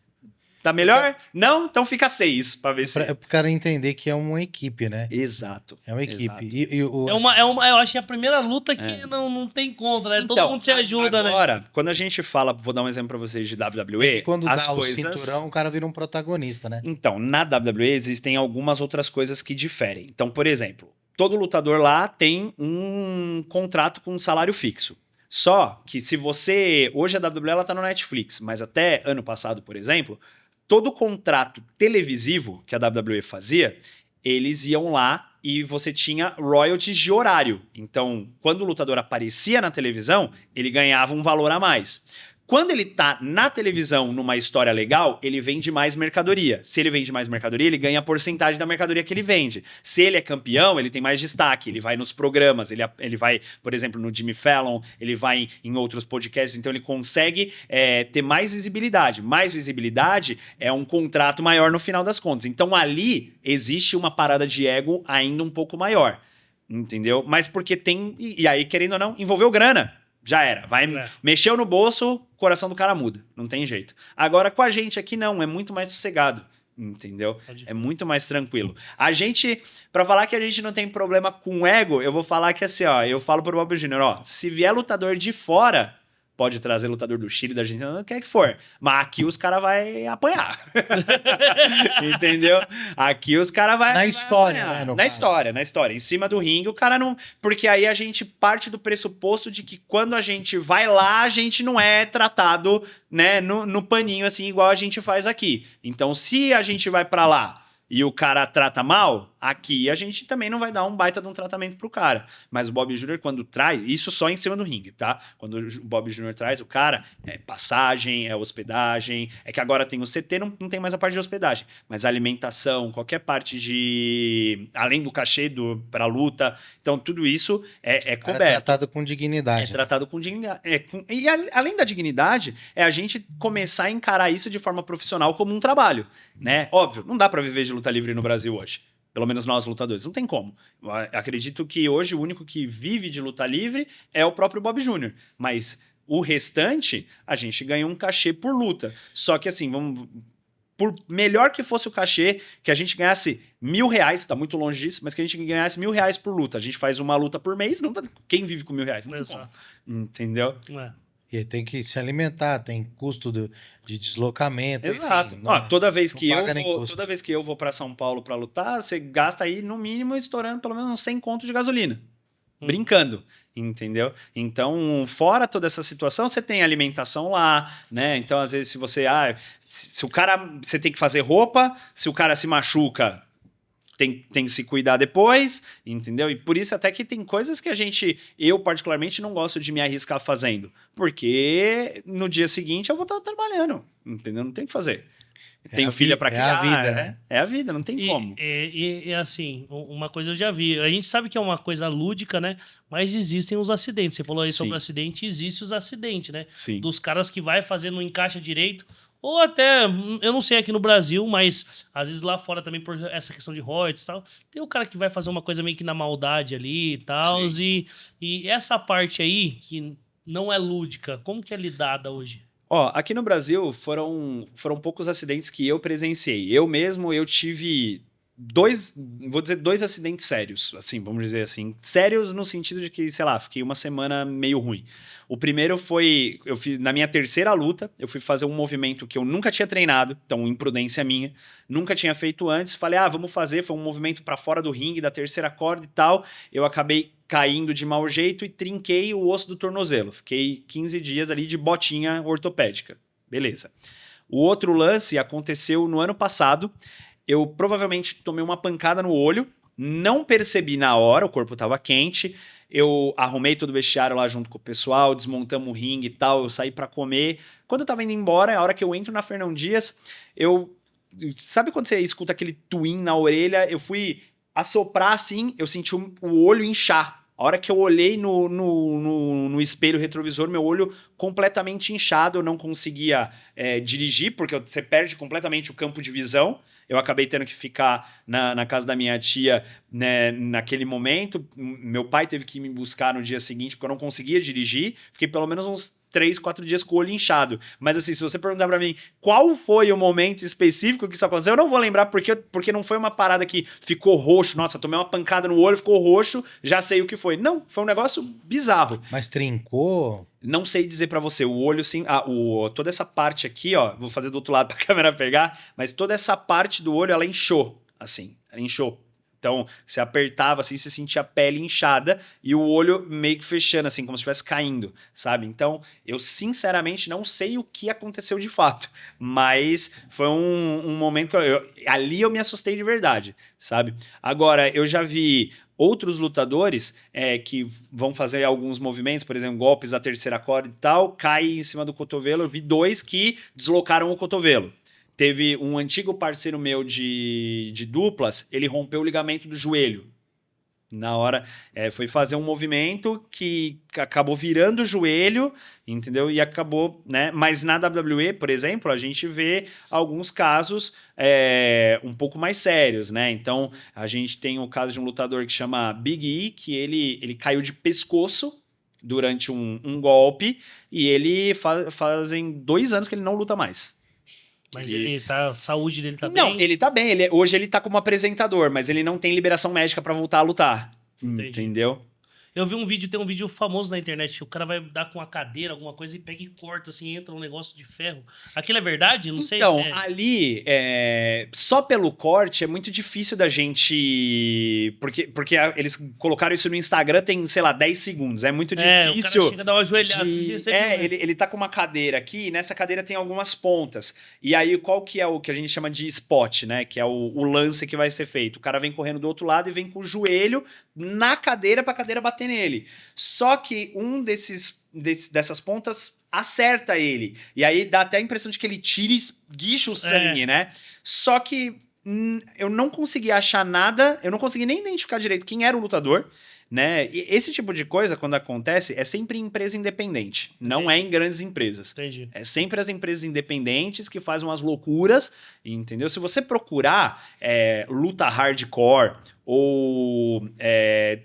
Tá melhor? Não? Então fica 6 pra ver se... É pro cara entender que é uma equipe, né? Exato. É uma equipe. Exato. eu acho que é a primeira luta que não tem contra, né? Todo Então, mundo se ajuda, né? agora, quando a gente fala, vou dar um exemplo pra vocês de WWE, É que quando as dá coisas... o cinturão, o cara vira um protagonista, né? Então, na WWE existem algumas outras coisas que diferem. Então, por exemplo, todo lutador lá tem um contrato com um salário fixo. Só que se você... Hoje a WWE ela tá no Netflix, mas até ano passado, por exemplo, todo contrato televisivo que a WWE fazia, eles iam lá e você tinha royalties de horário. Então, quando o lutador aparecia na televisão, ele ganhava um valor a mais. Quando ele tá na televisão numa história legal, ele vende mais mercadoria. Se ele vende mais mercadoria, ele ganha a porcentagem da mercadoria que ele vende. Se ele é campeão, ele tem mais destaque. Ele vai nos programas, ele vai, por exemplo, no Jimmy Fallon, ele vai em outros podcasts, então ele consegue ter mais visibilidade. Mais visibilidade é um contrato maior no final das contas. Então ali existe uma parada de ego ainda um pouco maior. Entendeu? Mas porque tem... E aí, querendo ou não, envolveu grana. Já era. Mexeu no bolso, o coração do cara muda. Não tem jeito. Agora, com a gente aqui, não. É muito mais sossegado. Entendeu? É muito mais tranquilo. A gente, pra falar que a gente não tem problema com ego, eu vou falar que assim, ó, eu falo pro Bob Jr., ó, se vier lutador de fora, pode trazer lutador do Chile, da Argentina, não quer que for. Mas aqui os caras vão apanhar. Entendeu? Aqui os caras vão Na história, apanhar. né? Na história. Em cima do ringue, o cara não... Porque aí a gente parte do pressuposto de que quando a gente vai lá, a gente não é tratado, né, no paninho, assim, igual a gente faz aqui. Então, se a gente vai pra lá e o cara trata mal, aqui a gente também não vai dar um baita de um tratamento pro cara. Mas o Bob Jr., quando traz, isso só em cima do ringue, tá? Quando o Bob Jr. traz o cara, é passagem, é hospedagem, é que agora tem o CT, não tem mais a parte de hospedagem, mas alimentação, qualquer parte de... Além do cachê pra luta, então tudo isso é coberto. É tratado com dignidade. É tratado com dignidade. E além da dignidade, é a gente começar a encarar isso de forma profissional como um trabalho, né? Óbvio, não dá pra viver de luta livre no Brasil hoje. Pelo menos nós, lutadores. Não tem como. Eu acredito que hoje o único que vive de luta livre é o próprio Bob Jr. Mas o restante, a gente ganha um cachê por luta. Só que assim, por melhor que fosse o cachê, que a gente ganhasse R$1.000, tá muito longe disso, mas que a gente ganhasse R$1.000 por luta. A gente faz uma luta por mês, quem vive com R$1.000? Não tem como. Entendeu? E tem que se alimentar, tem custo de deslocamento. Exato. Enfim, toda vez que eu vou para São Paulo para lutar, você gasta aí no mínimo estourando pelo menos uns 100 conto de gasolina. brincando, entendeu? Então, fora toda essa situação, você tem alimentação lá, né? Então, às vezes, se você... se o cara... Você tem que fazer roupa, se o cara se machuca... Tem que se cuidar depois, entendeu? E por isso até que tem coisas que eu particularmente não gosto de me arriscar fazendo, porque no dia seguinte eu vou estar trabalhando, entendeu? Não tem o que fazer. Tenho filha para criar. É a vida, né? É a vida, não tem como. E assim, uma coisa eu já vi. A gente sabe que é uma coisa lúdica, né? Mas existem os acidentes. Você falou aí sobre acidente, existem os acidentes, né? Sim. Dos caras que vai fazer, não encaixa direito. Ou até, eu não sei aqui no Brasil, mas às vezes lá fora também, por essa questão de royalties e tal, tem o cara que vai fazer uma coisa meio que na maldade ali e tal. E essa parte aí, que não é lúdica, como que é lidada hoje? Aqui no Brasil foram poucos acidentes que eu presenciei. Eu tive dois acidentes sérios, assim, vamos dizer assim. Sérios no sentido de que, sei lá, fiquei uma semana meio ruim. O primeiro foi, na minha terceira luta, eu fui fazer um movimento que eu nunca tinha treinado, então imprudência minha, nunca tinha feito antes. Falei, vamos fazer, foi um movimento para fora do ringue, da terceira corda e tal. Eu acabei caindo de mau jeito e trinquei o osso do tornozelo. Fiquei 15 dias ali de botinha ortopédica. Beleza. O outro lance aconteceu no ano passado. Eu provavelmente tomei uma pancada no olho, não percebi na hora, o corpo estava quente. Eu arrumei todo o vestiário lá junto com o pessoal, desmontamos o ringue e tal, eu saí para comer. Quando eu tava indo embora, a hora que eu entro na Fernão Dias, sabe quando você escuta aquele twin na orelha? Eu fui assoprar assim, eu senti o olho inchar. A hora que eu olhei no espelho retrovisor, meu olho completamente inchado, eu não conseguia dirigir, porque você perde completamente o campo de visão. Eu acabei tendo que ficar na casa da minha tia, né, naquele momento. Meu pai teve que me buscar no dia seguinte, porque eu não conseguia dirigir. Fiquei pelo menos uns 3, 4 dias com o olho inchado. Mas assim, se você perguntar pra mim qual foi o momento específico que isso aconteceu, eu não vou lembrar, porque não foi uma parada que ficou roxo. Nossa, tomei uma pancada no olho, ficou roxo, já sei o que foi. Não, foi um negócio bizarro. Mas trincou? Não sei dizer pra você, o olho sim, toda essa parte aqui, ó, vou fazer do outro lado pra câmera pegar, mas toda essa parte do olho, ela inchou, assim, ela inchou. Então, você apertava assim, você sentia a pele inchada e o olho meio que fechando, assim, como se estivesse caindo, sabe? Então, eu sinceramente não sei o que aconteceu de fato, mas foi um momento que ali eu me assustei de verdade, sabe? Agora, eu já vi outros lutadores que vão fazer alguns movimentos, por exemplo, golpes da terceira corda e tal, caem em cima do cotovelo. Eu vi 2 que deslocaram o cotovelo. Teve um antigo parceiro meu de duplas, ele rompeu o ligamento do joelho. Na hora, foi fazer um movimento que acabou virando o joelho, entendeu? E acabou, né? Mas na WWE, por exemplo, a gente vê alguns casos um pouco mais sérios, né? Então, a gente tem o caso de um lutador que chama Big E, que ele caiu de pescoço durante um golpe, e ele fazem 2 anos que ele não luta mais. Mas a saúde dele tá bem? Não, ele tá bem. Hoje ele tá como apresentador, mas ele não tem liberação médica pra voltar a lutar. Entendi. Entendeu? Eu vi tem um vídeo famoso na internet, o cara vai dar com a cadeira, alguma coisa, e pega e corta, assim, entra um negócio de ferro. Aquilo é verdade? Não sei. Então, ali, só pelo corte é muito difícil da gente... Porque eles colocaram isso no Instagram tem, sei lá, 10 segundos. É muito difícil... O cara chega a dar uma joelhada. Ele tá com uma cadeira aqui, e nessa cadeira tem algumas pontas. E aí, qual que é o que a gente chama de spot, né? Que é o lance que vai ser feito. O cara vem correndo do outro lado e vem com o joelho na cadeira pra cadeira bater nele. Só que um dessas pontas acerta ele. E aí dá até a impressão de que ele tira e esguicha o sangue, né? Só que eu não consegui achar nada, eu não consegui nem identificar direito quem era o lutador, né? E esse tipo de coisa, quando acontece, é sempre em empresa independente. Não é em grandes empresas. Entendi. É sempre as empresas independentes que fazem umas loucuras, entendeu? Se você procurar luta hardcore ou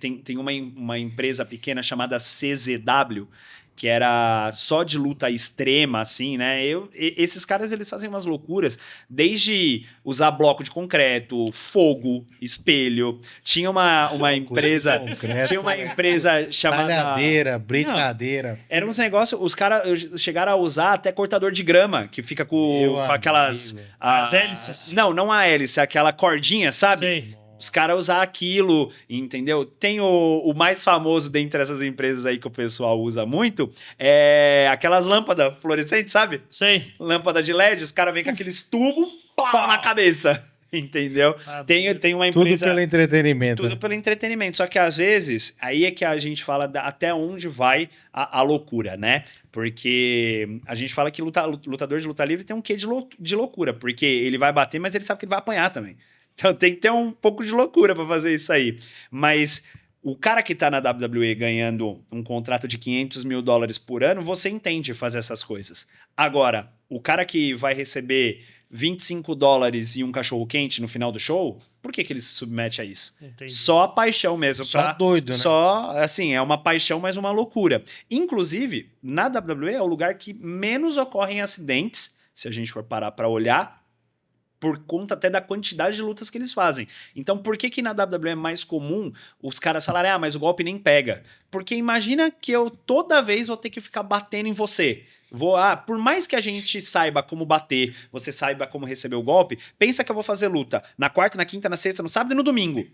tem uma empresa pequena chamada CZW, que era só de luta extrema, assim, né? Esses caras, eles fazem umas loucuras, desde usar bloco de concreto, fogo, espelho. Tinha uma empresa... Tinha uma empresa chamada... Talhadeira, britadeira. Era uns negócios... Os caras chegaram a usar até cortador de grama, que fica com aquelas... As hélices? Não a hélice, aquela cordinha, sabe? Sei. os caras usar aquilo, entendeu? Tem o mais famoso dentre essas empresas aí que o pessoal usa muito, é aquelas lâmpadas fluorescentes, sabe? Sei. Lâmpada de LED, os caras vêm com aqueles tubos na cabeça, entendeu? Tem uma Tudo empresa... pelo entretenimento. Tudo pelo entretenimento. Só que às vezes, aí é que a gente fala até onde vai a loucura, né? Porque a gente fala que lutador de luta livre tem um quê de loucura, porque ele vai bater, mas ele sabe que ele vai apanhar também. Então tem que ter um pouco de loucura pra fazer isso aí. Mas o cara que tá na WWE ganhando um contrato de $500 mil por ano, você entende fazer essas coisas. Agora, o cara que vai receber $25 e um cachorro quente no final do show, por que ele se submete a isso? Entendi. Só a paixão mesmo. Só doido, né? Só, assim, é uma paixão, mas uma loucura. Inclusive, na WWE é o lugar que menos ocorrem acidentes, se a gente for parar pra olhar, por conta até da quantidade de lutas que eles fazem. Então, por que na WWE é mais comum os caras falarem, mas o golpe nem pega? Porque imagina que eu toda vez vou ter que ficar batendo em você. Por mais que a gente saiba como bater, você saiba como receber o golpe, pensa que eu vou fazer luta na quarta, na quinta, na sexta, no sábado e no domingo.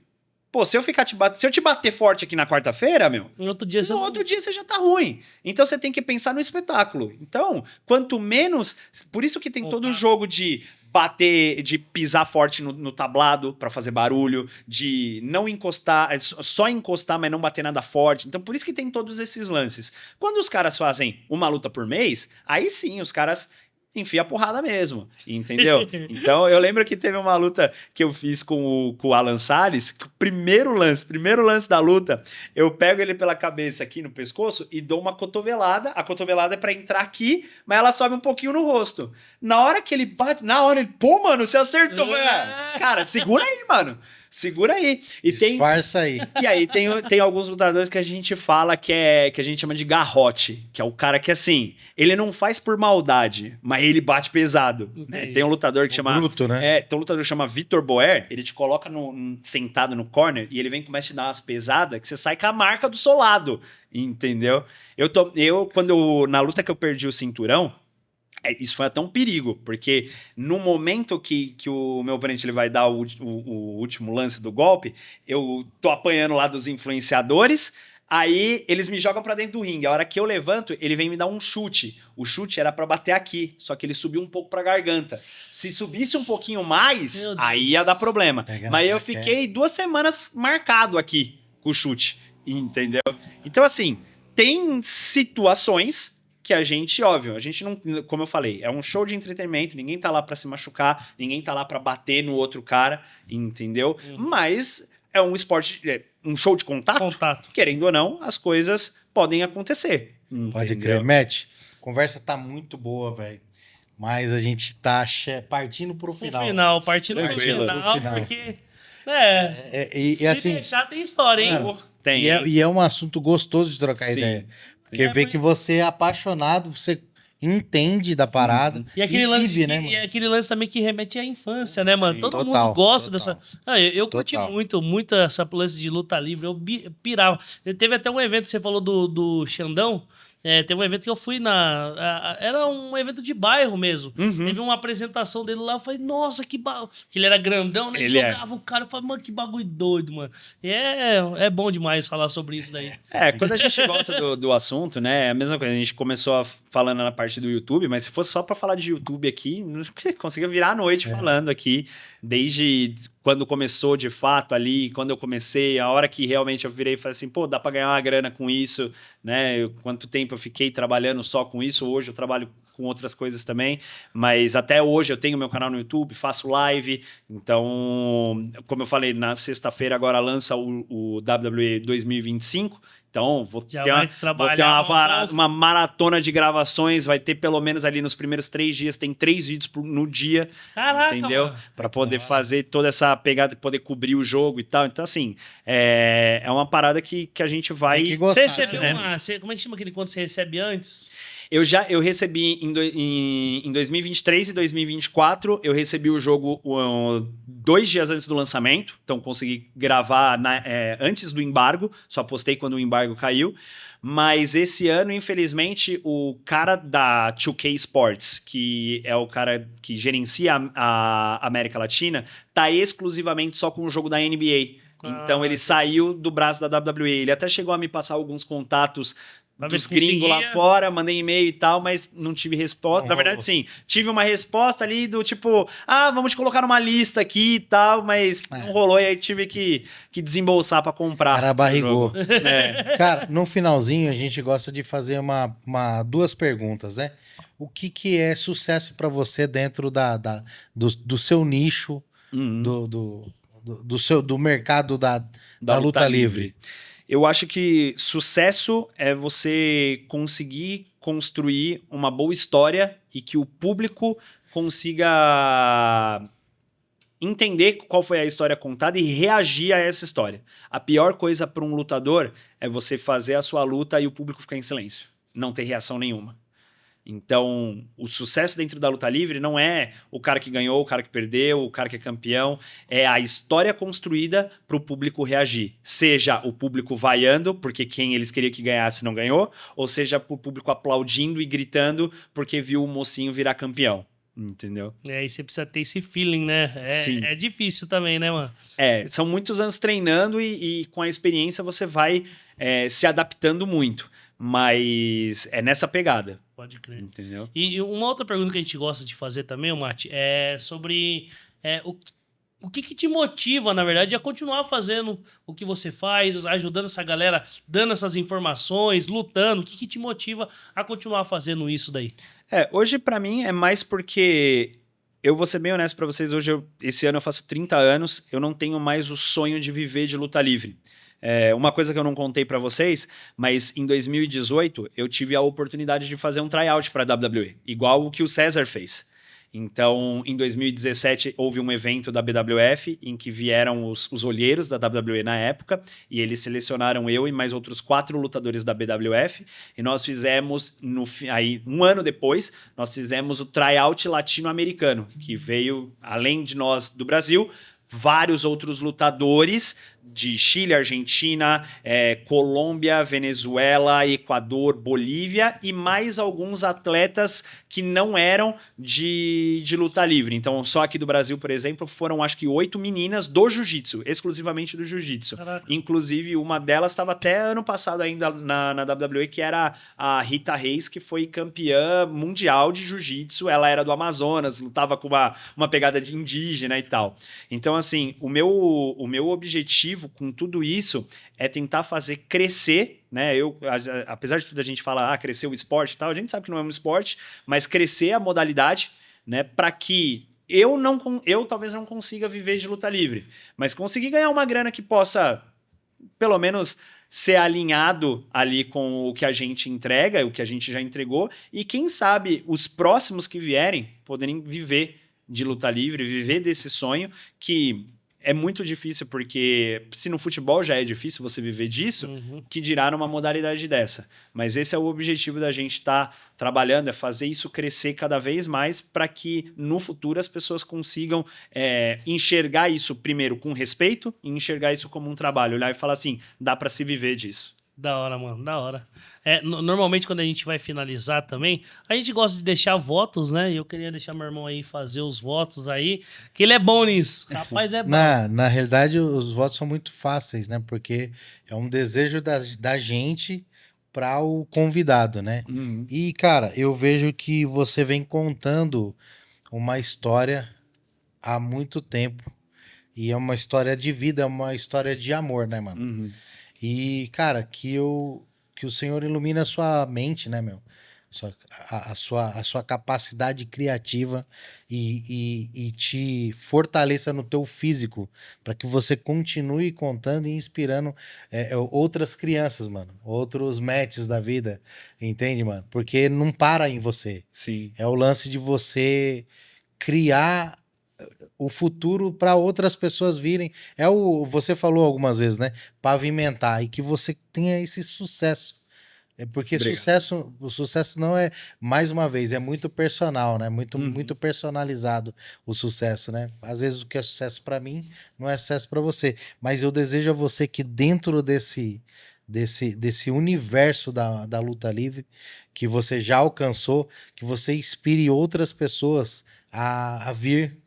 Pô, se eu te bater forte aqui na quarta-feira, meu, No outro dia você já tá ruim. Então você tem que pensar no espetáculo. Então, quanto menos... Por isso que tem todo o jogo de bater, de pisar forte no tablado pra fazer barulho, de não encostar, só encostar, mas não bater nada forte. Então, por isso que tem todos esses lances. Quando os caras fazem uma luta por mês, aí sim, os caras enfia a porrada mesmo, entendeu? Então, eu lembro que teve uma luta que eu fiz com o Alan Salles, que o primeiro lance da luta, eu pego ele pela cabeça aqui no pescoço e dou uma cotovelada. A cotovelada é pra entrar aqui, mas ela sobe um pouquinho no rosto. Na hora que ele bate, pô, mano, você acertou, velho. Cara, segura aí, mano. Segura aí. Disfarça aí. E aí tem alguns lutadores que a gente fala que a gente chama de garrote, que é o cara que, assim, ele não faz por maldade, mas ele bate pesado. Né? Tem um lutador que chama... bruto, né? Tem um lutador que chama Vitor Boer, ele te coloca sentado no corner e ele vem e começa a te dar umas pesadas que você sai com a marca do solado, entendeu? Na luta que eu perdi o cinturão, isso foi até um perigo, porque no momento que o meu oponente ele vai dar o último lance do golpe, eu tô apanhando lá dos influenciadores, aí eles me jogam pra dentro do ringue. A hora que eu levanto, ele vem me dar um chute. O chute era pra bater aqui, só que ele subiu um pouco pra garganta. Se subisse um pouquinho mais, aí ia dar problema. Mas eu fiquei 2 semanas marcado aqui com o chute, entendeu? Então, assim, tem situações que a gente não, como eu falei, é um show de entretenimento, ninguém tá lá pra se machucar, ninguém tá lá pra bater no outro cara, entendeu? Mas é um esporte, um show de contato, querendo ou não, as coisas podem acontecer. Pode crer, Matt. A conversa tá muito boa, velho. Mas a gente tá partindo pro final. Partindo pro final, porque... se assim, deixar, tem história, hein? Mano, e é um assunto gostoso de trocar ideia. Porque vê que você é apaixonado, você entende da parada. E aquele lance, né, e aquele lance também que remete à infância, né, mano? Sim, Todo total, mundo gosta total. dessa. Eu curti muito essa lance de luta livre. Eu pirava. Teve até um evento, você falou do Xandão. Teve um evento que eu fui era um evento de bairro mesmo. Teve uma apresentação dele lá. Eu falei, nossa, que bagulho. Que ele era grandão, né? Ele jogava o cara. Eu falei, mano, que bagulho doido, mano. E é bom demais falar sobre isso daí. Quando a gente gosta do assunto, né? É a mesma coisa. A gente começou falando na parte do YouTube, mas se fosse só pra falar de YouTube aqui, não conseguia virar a noite falando aqui. Desde quando começou de fato ali, quando eu comecei, a hora que realmente eu virei e falei assim, pô, dá pra ganhar uma grana com isso, né? Quanto tempo eu fiquei trabalhando só com isso, hoje eu trabalho com outras coisas também, mas até hoje eu tenho meu canal no YouTube, faço live, então, como eu falei, na sexta-feira agora lança o WWE 2025, então vou ter uma maratona de gravações, vai ter pelo menos ali nos primeiros 3 dias, tem 3 vídeos no dia, caraca, entendeu? Para poder fazer toda essa pegada, poder cobrir o jogo e tal, então assim, é uma parada que a gente vai... Você recebeu como é que chama aquele quando você recebe antes? Eu recebi em 2023 e 2024, eu recebi o jogo 2 dias antes do lançamento, então consegui gravar antes do embargo, só postei quando o embargo caiu. Mas esse ano, infelizmente, o cara da 2K Sports, que é o cara que gerencia a América Latina, tá exclusivamente só com o jogo da NBA. Então ele saiu do braço da WWE. Ele até chegou a me passar alguns contatos dos gringos lá fora, mandei e-mail e tal, mas não tive resposta. Na verdade, sim, tive uma resposta ali do tipo, vamos te colocar numa lista aqui e tal, mas não rolou e aí tive que desembolsar pra comprar. Cara, barrigou. Cara, no finalzinho a gente gosta de fazer duas perguntas, né? O que é sucesso pra você dentro do seu nicho, do mercado da luta livre? Eu acho que sucesso é você conseguir construir uma boa história e que o público consiga entender qual foi a história contada e reagir a essa história. A pior coisa para um lutador é você fazer a sua luta e o público ficar em silêncio, não ter reação nenhuma. Então, o sucesso dentro da luta livre não é o cara que ganhou, o cara que perdeu, o cara que é campeão. É a história construída para o público reagir. Seja o público vaiando, porque quem eles queriam que ganhasse não ganhou, ou seja, o público aplaudindo e gritando porque viu o mocinho virar campeão. Entendeu? E você precisa ter esse feeling, né? É difícil também, né, mano? São muitos anos treinando e com a experiência você vai se adaptando muito. Mas é nessa pegada. Pode crer. Entendeu? E uma outra pergunta que a gente gosta de fazer também, Mati, é sobre o que te motiva, na verdade, a continuar fazendo o que você faz, ajudando essa galera, dando essas informações, lutando. O que te motiva a continuar fazendo isso daí? Hoje pra mim é mais porque eu vou ser bem honesto pra vocês, esse ano eu faço 30 anos, eu não tenho mais o sonho de viver de luta livre. Uma coisa que eu não contei pra vocês, mas em 2018 eu tive a oportunidade de fazer um tryout pra WWE, igual o que o César fez. Então, em 2017, houve um evento da BWF em que vieram os olheiros da WWE na época e eles selecionaram eu e mais outros 4 lutadores da BWF e nós fizemos, um ano depois, nós fizemos o tryout latino-americano, que veio, além de nós do Brasil, vários outros lutadores de Chile, Argentina, Colômbia, Venezuela, Equador, Bolívia e mais alguns atletas que não eram de luta livre. Então, só aqui do Brasil, por exemplo, foram acho que 8 meninas do jiu-jitsu, exclusivamente do jiu-jitsu. Inclusive, uma delas estava até ano passado ainda na WWE, que era a Rita Reis, que foi campeã mundial de jiu-jitsu. Ela era do Amazonas, lutava com uma pegada de indígena e tal. Então, assim, o meu objetivo com tudo isso é tentar fazer crescer, né? Apesar de tudo a gente fala, crescer o esporte e tal, a gente sabe que não é um esporte, mas crescer a modalidade, né? Para que eu talvez não consiga viver de luta livre, mas conseguir ganhar uma grana que possa, pelo menos, ser alinhado ali com o que a gente entrega, o que a gente já entregou, e quem sabe os próximos que vierem poderem viver de luta livre, viver desse sonho que é muito difícil, porque se no futebol já é difícil você viver disso, que dirá numa modalidade dessa. Mas esse é o objetivo da gente estar trabalhando, é fazer isso crescer cada vez mais para que no futuro as pessoas consigam enxergar isso primeiro com respeito e enxergar isso como um trabalho, olhar e falar assim, dá para se viver disso. Da hora, mano, da hora. Normalmente, quando a gente vai finalizar também, a gente gosta de deixar votos, né? E eu queria deixar meu irmão aí fazer os votos aí, que ele é bom nisso. Rapaz, é bom. Na realidade, os votos são muito fáceis, né? Porque é um desejo da gente para o convidado, né? E, cara, eu vejo que você vem contando uma história há muito tempo. E é uma história de vida, é uma história de amor, né, mano? E, cara, que o Senhor ilumine a sua mente, né, meu? A sua capacidade criativa e te fortaleça no teu físico para que você continue contando e inspirando outras crianças, mano. Outros matches da vida, entende, mano? Porque não para em você. Sim. É o lance de você criar o futuro para outras pessoas virem. Você falou algumas vezes, né? Pavimentar e que você tenha esse sucesso É porque Obrigado. o sucesso não é, mais uma vez, é muito personal, né? Muito personalizado o sucesso, né? Às vezes o que é sucesso para mim não é sucesso para você, mas eu desejo a você que dentro desse universo da luta livre que você já alcançou, que você inspire outras pessoas a vir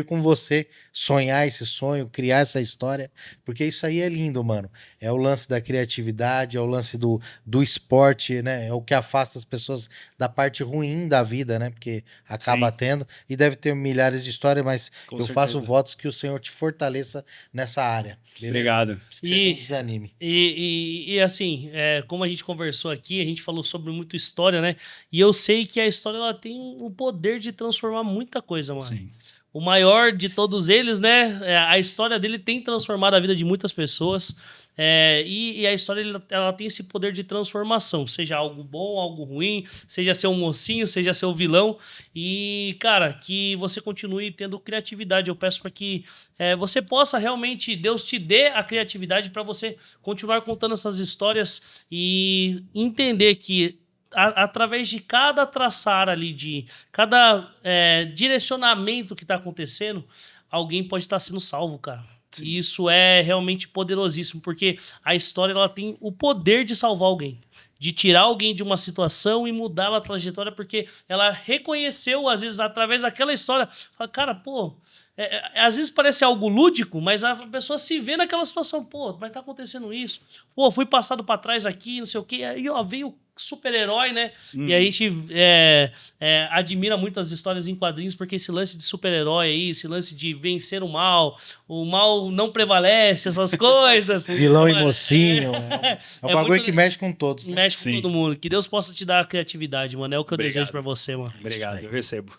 com você, sonhar esse sonho, criar essa história, porque isso aí é lindo, mano. É o lance da criatividade, é o lance do esporte, né? É o que afasta as pessoas da parte ruim da vida, né? Porque acaba Sim, tendo, e deve ter milhares de histórias, mas com eu faço certeza. votos que o Senhor te fortaleça nessa área, beleza? Obrigado. Que você não E, desanime. e assim, como a gente conversou aqui, a gente falou sobre muito história, né? E eu sei que a história ela tem o poder de transformar muita coisa, mano. Sim. O maior de todos eles, né? A história dele tem transformado a vida de muitas pessoas. E a história ela tem esse poder de transformação, seja algo bom, algo ruim, seja ser um mocinho, seja ser um vilão. E, cara, que você continue tendo criatividade. Eu peço para que você possa realmente, Deus te dê a criatividade para você continuar contando essas histórias e entender que através de cada traçar ali, de cada direcionamento que está acontecendo, alguém pode estar sendo salvo, cara. Sim. E isso é realmente poderosíssimo, porque a história ela tem o poder de salvar alguém, de tirar alguém de uma situação e mudar a trajetória, porque ela reconheceu, às vezes, através daquela história, fala, cara, pô, às vezes parece algo lúdico, mas a pessoa se vê naquela situação, pô, mas tá acontecendo isso, pô, fui passado pra trás aqui, não sei o quê, aí ó, veio o super-herói, né? E a gente admira muito as histórias em quadrinhos, porque esse lance de super-herói aí, esse lance de vencer o mal não prevalece, essas coisas. Vilão e Mano, mocinho, é um bagulho muito que mexe com todos, né? mexe com Sim. todo mundo. Que Deus possa te dar a criatividade, mano. É o que eu Obrigado. desejo pra você, mano. Obrigado, eu recebo.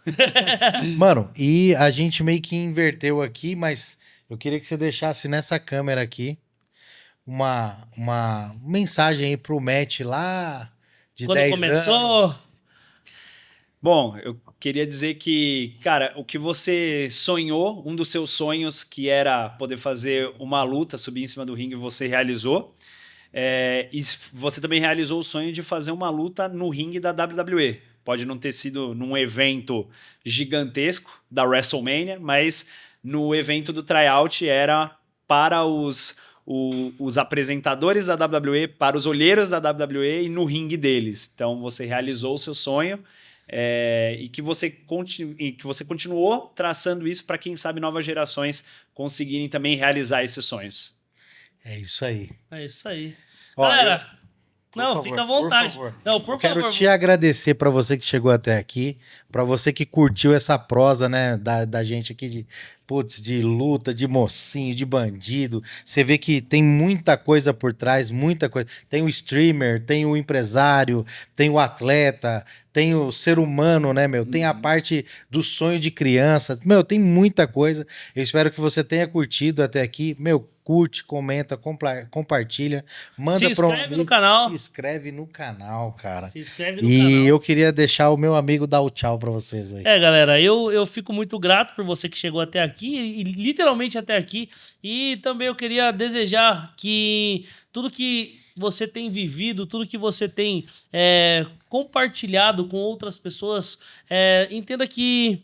Mano, e a gente meio que inverteu aqui, mas eu queria que você deixasse nessa câmera aqui uma mensagem aí pro Matt lá de Quando 10 anos. começou, Bom, eu queria dizer que, cara, o que você sonhou, um dos seus sonhos, que era poder fazer uma luta, subir em cima do ringue, você realizou. E você também realizou o sonho de fazer uma luta no ringue da WWE. Pode não ter sido num evento gigantesco da WrestleMania, mas no evento do tryout era para os apresentadores da WWE, para os olheiros da WWE e no ringue deles. Então você realizou o seu sonho. E que você continuou traçando isso para, quem sabe, novas gerações conseguirem também realizar esses sonhos. É isso aí. é isso aí. Ó, Galera, por não, favor, fica à vontade. por favor. Não, por Eu quero favor. te agradecer para você que chegou até aqui, para você que curtiu essa prosa, né, da gente aqui de luta, de mocinho, de bandido. Você vê que tem muita coisa por trás, muita coisa. Tem o streamer, tem o empresário, tem o atleta, tem o ser humano, né, meu? Tem a parte do sonho de criança. Meu, tem muita coisa. Eu espero que você tenha curtido até aqui. Meu, curte, comenta, compartilha, manda Se inscreve no canal. Se inscreve no canal, cara. Se inscreve no E canal. eu queria deixar o meu amigo dar o tchau pra vocês aí. Galera, eu fico muito grato por você que chegou até aqui, e literalmente até aqui. E também eu queria desejar que tudo que você tem vivido, tudo que você tem compartilhado com outras pessoas, entenda que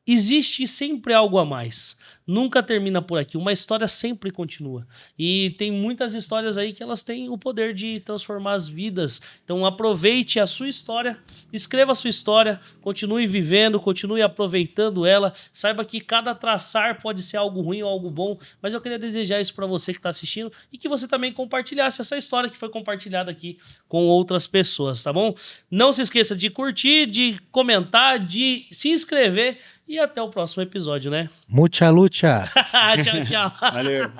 existe sempre algo a mais. Nunca termina por aqui. Uma história sempre continua. E tem muitas histórias aí que elas têm o poder de transformar as vidas. Então aproveite a sua história, escreva a sua história, continue vivendo, continue aproveitando ela. Saiba que cada traçar pode ser algo ruim ou algo bom, mas eu queria desejar isso para você que está assistindo e que você também compartilhasse essa história que foi compartilhada aqui com outras pessoas, tá bom? Não se esqueça de curtir, de comentar, de se inscrever. E até o próximo episódio, né? Mucha lucha! Tchau, tchau. Valeu!